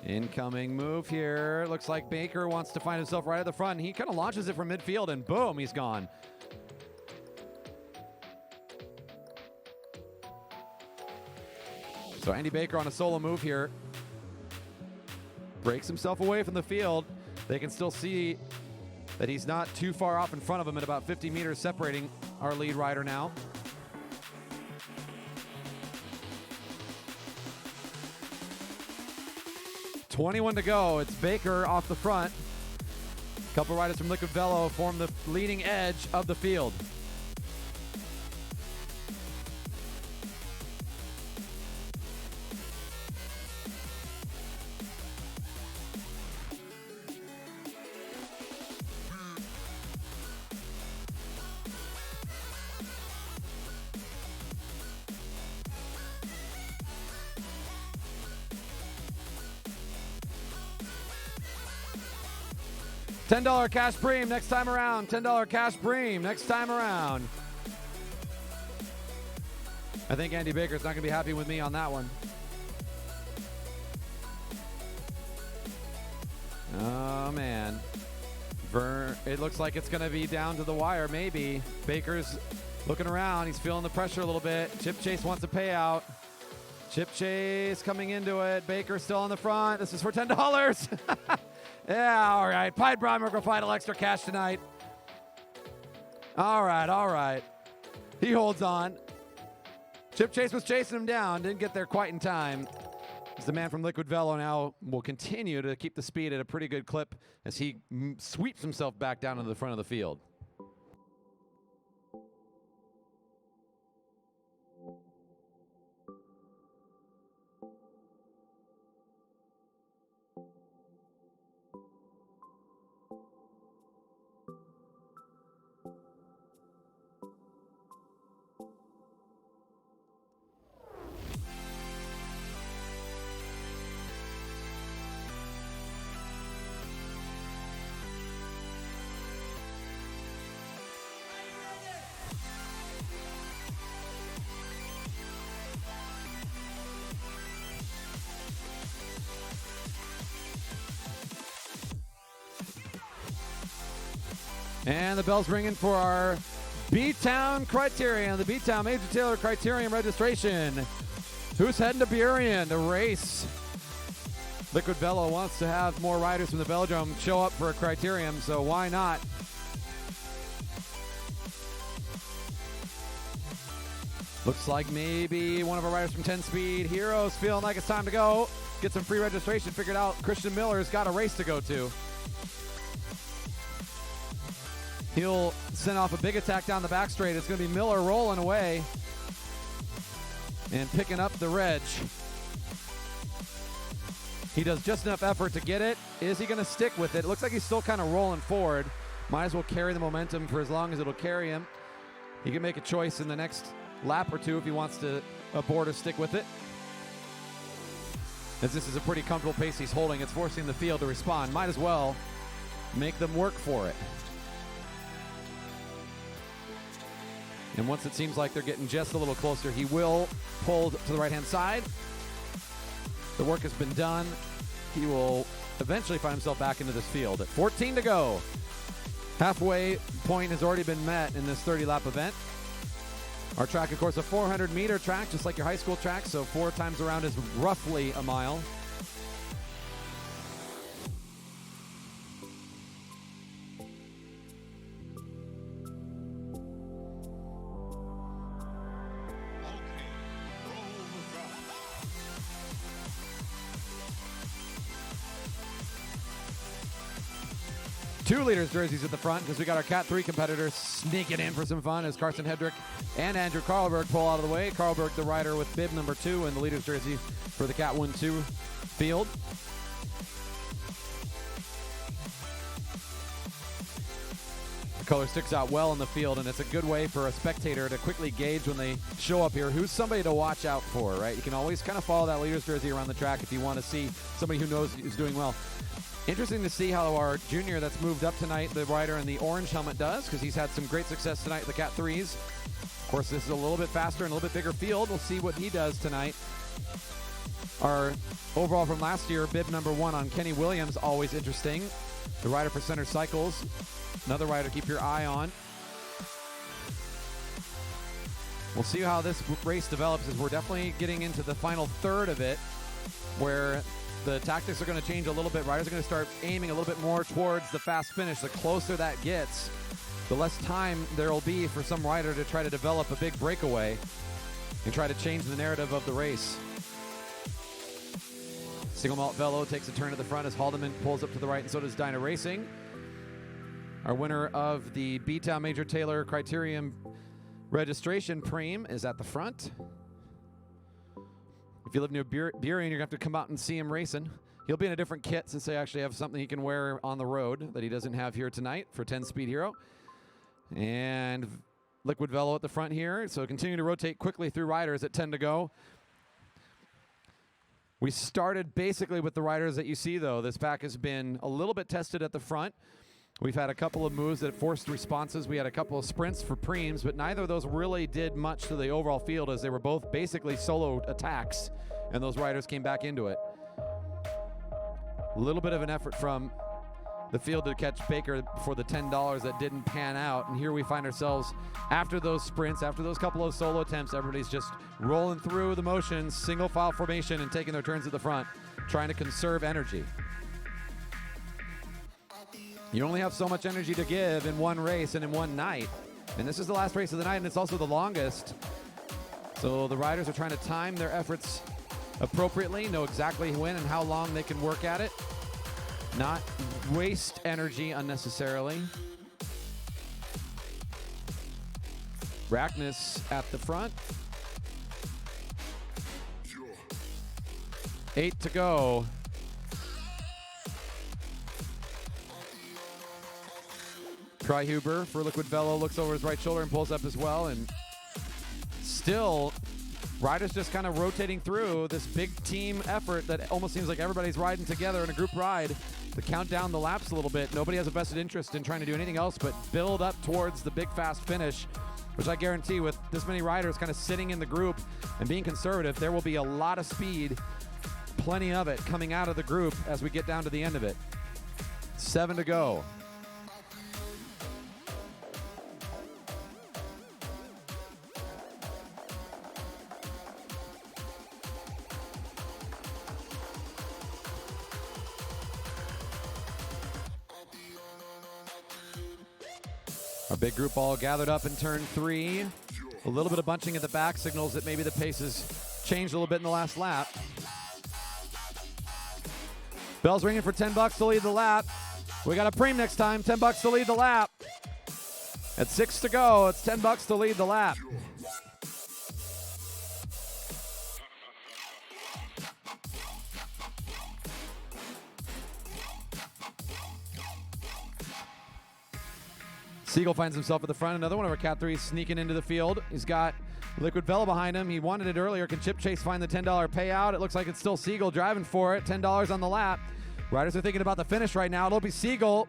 Incoming move here. Looks like Baker wants to find himself right at the front. He kind of launches it from midfield and boom, he's gone. So Andy Baker on a solo move here. Breaks himself away from the field. They can still see that he's not too far off in front of him at about 50 meters separating our lead rider now. .21 to go. It's Baker off the front. A couple riders from Liquid Velo form the leading edge of the field. $10 cash premium next time around. $10 cash premium next time around. I think Andy Baker's not going to be happy with me on that one. Oh, man. It looks like it's going to be down to the wire, maybe. Baker's looking around. He's feeling the pressure a little bit. Chip Chase wants a payout. Chip Chase coming into it. Baker still on the front. This is for $10. Yeah, all right. Pied Brommer will find a little extra cash tonight. All right, all right. He holds on. Chip Chase was chasing him down. Didn't get there quite in time. As the man from Liquid Velo now will continue to keep the speed at a pretty good clip as he sweeps himself back down to the front of the field. And the bell's ringing for our B-Town Criterion, the B-Town Major Taylor Criterion registration. Who's heading to Burien to race? Liquid Velo wants to have more riders from the Velodrome show up for a Criterium, so why not? Looks like maybe one of our riders from 10 Speed Heroes feeling like it's time to go. Get some free registration figured out. Christian Miller's got a race to go to. He'll send off a big attack down the back straight. It's going to be Miller rolling away and picking up the reg. He does just enough effort to get it. Is he going to stick with it? It looks like he's still kind of rolling forward. Might as well carry the momentum for as long as it'll carry him. He can make a choice in the next lap or two if he wants to abort or stick with it. As this is a pretty comfortable pace he's holding, it's forcing the field to respond. Might as well make them work for it. And once it seems like they're getting just a little closer, he will pull to the right-hand side. The work has been done. He will eventually find himself back into this field. At 14 to go. Halfway point has already been met in this 30-lap event. Our track, of course, a 400-meter track, just like your high school track, so 4 times around is roughly a mile. Two leaders jerseys at the front because we got our Cat 3 competitors sneaking in for some fun as Carson Hedrick and Andrew Karlberg pull out of the way. Karlberg, the rider with bib number 2 and the leader's jersey for the Cat 1-2 field. The color sticks out well in the field, and it's a good way for a spectator to quickly gauge when they show up here who's somebody to watch out for, right? You can always kind of follow that leader's jersey around the track if you want to see somebody who knows who's doing well. Interesting to see how our junior that's moved up tonight, the rider in the orange helmet, does, because he's had some great success tonight at the Cat 3s. Of course, this is a little bit faster and a little bit bigger field. We'll see what he does tonight. Our overall from last year, bib number 1 on Kenny Williams, always interesting. The rider for Center Cycles, another rider to keep your eye on. We'll see how this race develops, as we're definitely getting into the final third of it, where the tactics are going to change a little bit. Riders are going to start aiming a little bit more towards the fast finish. The closer that gets, the less time there will be for some rider to try to develop a big breakaway and try to change the narrative of the race. Single Malt Velo takes a turn to the front as Haldeman pulls up to the right, and so does Dyna Racing. Our winner of the B-Town Major Taylor Criterium Registration Preem is at the front. If you live near Burien, you're going to have to come out and see him racing. He'll be in a different kit, since they actually have something he can wear on the road that he doesn't have here tonight for 10 Speed Hero. And Liquid Velo at the front here. So continue to rotate quickly through riders at 10 to go. We started basically with the riders that you see, though. This pack has been a little bit tested at the front. We've had a couple of moves that forced responses. We had a couple of sprints for preems, but neither of those really did much to the overall field, as they were both basically solo attacks, and those riders came back into it. A little bit of an effort from the field to catch Baker for the $10 that didn't pan out, and here we find ourselves after those sprints, after those couple of solo attempts, everybody's just rolling through the motions, single file formation, and taking their turns at the front, trying to conserve energy. You only have so much energy to give in one race and in one night. And this is the last race of the night, and it's also the longest. So the riders are trying to time their efforts appropriately, know exactly when and how long they can work at it, not waste energy unnecessarily. Rackness at the front. 8 to go. Tryhuber for Liquid Velo looks over his right shoulder and pulls up as well, and still riders just kind of rotating through this big team effort that almost seems like everybody's riding together in a group ride to count down the laps a little bit. Nobody has a vested interest in trying to do anything else but build up towards the big fast finish, which I guarantee with this many riders kind of sitting in the group and being conservative, there will be a lot of speed, plenty of it, coming out of the group as we get down to the end of it. 7 to go. Our big group all gathered up in turn 3. A little bit of bunching at the back signals that maybe the pace has changed a little bit in the last lap. Bell's ringing for $10 to lead the lap. We got a preem next time, $10 to lead the lap. At 6 to go, it's $10 to lead the lap. Siegel finds himself at the front. Another one of our Cat 3s sneaking into the field. He's got Liquid Velo behind him. He wanted it earlier. Can Chip Chase find the $10 payout? It looks like it's still Siegel driving for it. $10 on the lap. Riders are thinking about the finish right now. It'll be Siegel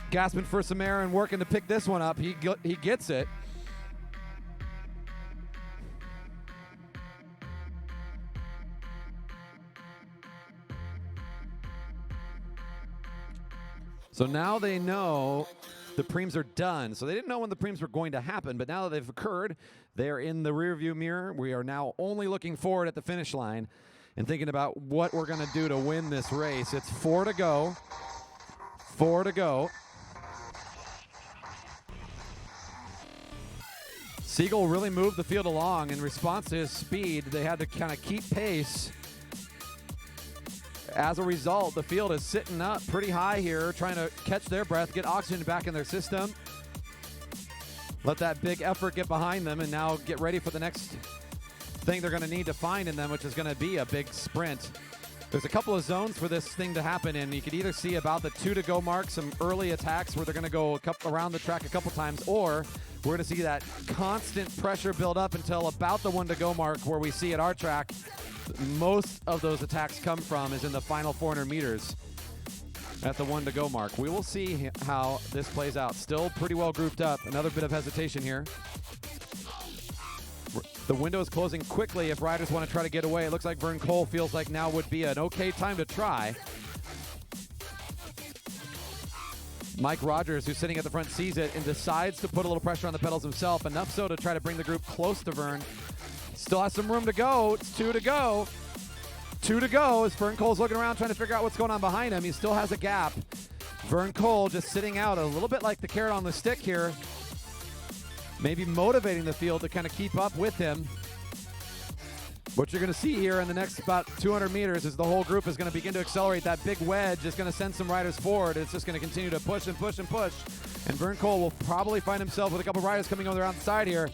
gasping for some air and working to pick this one up. He gets it. So now they know the preems are done. So they didn't know when the preems were going to happen, but now that they've occurred, they are in the rearview mirror. We are now only looking forward at the finish line and thinking about what we're going to do to win this race. It's 4 to go. 4 to go. Siegel really moved the field along in response to his speed. They had to kind of keep pace. As a result, the field is sitting up pretty high here, trying to catch their breath, get oxygen back in their system. Let that big effort get behind them, and now get ready for the next thing they're going to need to find in them, which is going to be a big sprint. There's a couple of zones for this thing to happen in. You could either see about the 2 to go mark, some early attacks where they're going to go around the track a couple times, or we're going to see that constant pressure build up until about the 1 to go mark, where we see at our track most of those attacks come from is in the final 400 meters. at the 1 to go mark. We will see how this plays out. Still pretty well grouped up. Another bit of hesitation here. The window is closing quickly if riders want to try to get away. It looks like Vern Cole feels like now would be an okay time to try. Mike Rogers, who's sitting at the front, sees it and decides to put a little pressure on the pedals himself, enough so to try to bring the group close to Vern. Still has some room to go. It's 2 to go. 2 to go as Vern Cole's looking around trying to figure out what's going on behind him. He still has a gap. Vern Cole just sitting out a little bit like the carrot on the stick here. Maybe motivating the field to kind of keep up with him. What you're going to see here in the next about 200 meters is the whole group is going to begin to accelerate. That big wedge is going to send some riders forward. It's just going to continue to push and push and push. And Vern Cole will probably find himself with a couple riders coming over around the side here.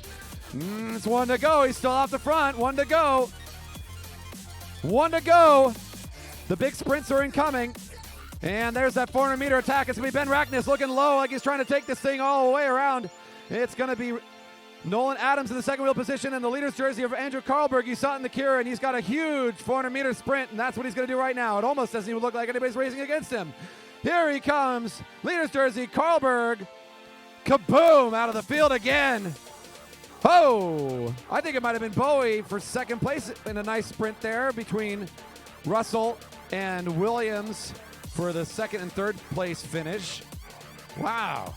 It's 1 to go. He's still off the front. 1 to go. 1 to go. The big sprints are incoming. And there's that 400-meter attack. It's going to be Ben Rackness looking low like he's trying to take this thing all the way around. It's going to be Nolan Adams in the second wheel position and the leader's jersey of Andrew Karlberg. You saw it in the Cure, and he's got a huge 400-meter sprint, and that's what he's going to do right now. It almost doesn't even look like anybody's racing against him. Here he comes. Leader's jersey, Karlberg. Kaboom! Out of the field again. Oh! I think it might have been Bowie for second place in a nice sprint there between Russell and Williams for the second and third place finish. Wow.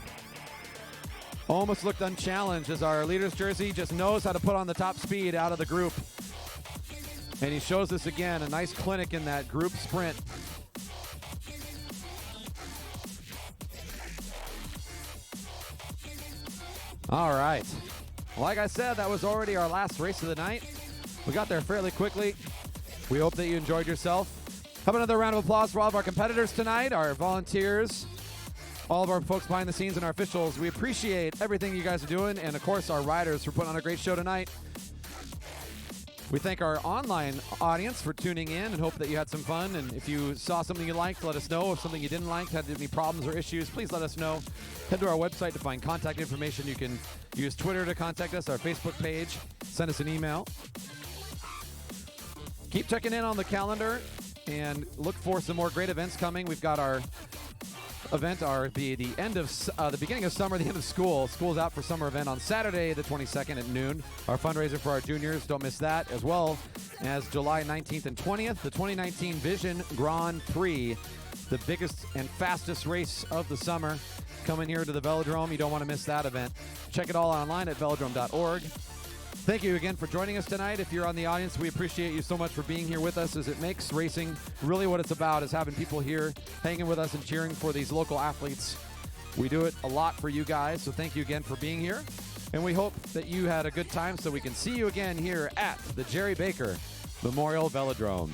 Almost looked unchallenged as our leader's jersey just knows how to put on the top speed out of the group. And he shows us again, a nice clinic in that group sprint. All right. Like I said, that was already our last race of the night. We got there fairly quickly. We hope that you enjoyed yourself. Have another round of applause for all of our competitors tonight, our volunteers, all of our folks behind the scenes, and our officials. We appreciate everything you guys are doing, and of course our riders for putting on a great show tonight. We thank our online audience for tuning in and hope that you had some fun. And if you saw something you liked, let us know. If something you didn't like, had any problems or issues, please let us know. Head to our website to find contact information. You can use Twitter to contact us, our Facebook page, send us an email. Keep checking in on the calendar and look for some more great events coming. We've got our event, the end of the beginning of summer, the end of school. School's out for summer event on Saturday, the 22nd at noon. Our fundraiser for our juniors, don't miss that, as well as July 19th and 20th, the 2019 Vision Grand Prix, the biggest and fastest race of the summer, coming here to the Velodrome. You don't want to miss that event. Check it all online at velodrome.org. Thank you again for joining us tonight. If you're on the audience, we appreciate you so much for being here with us, as it makes racing really what it's about, is having people here hanging with us and cheering for these local athletes. We do it a lot for you guys, so thank you again for being here. And we hope that you had a good time so we can see you again here at the Jerry Baker Memorial Velodrome.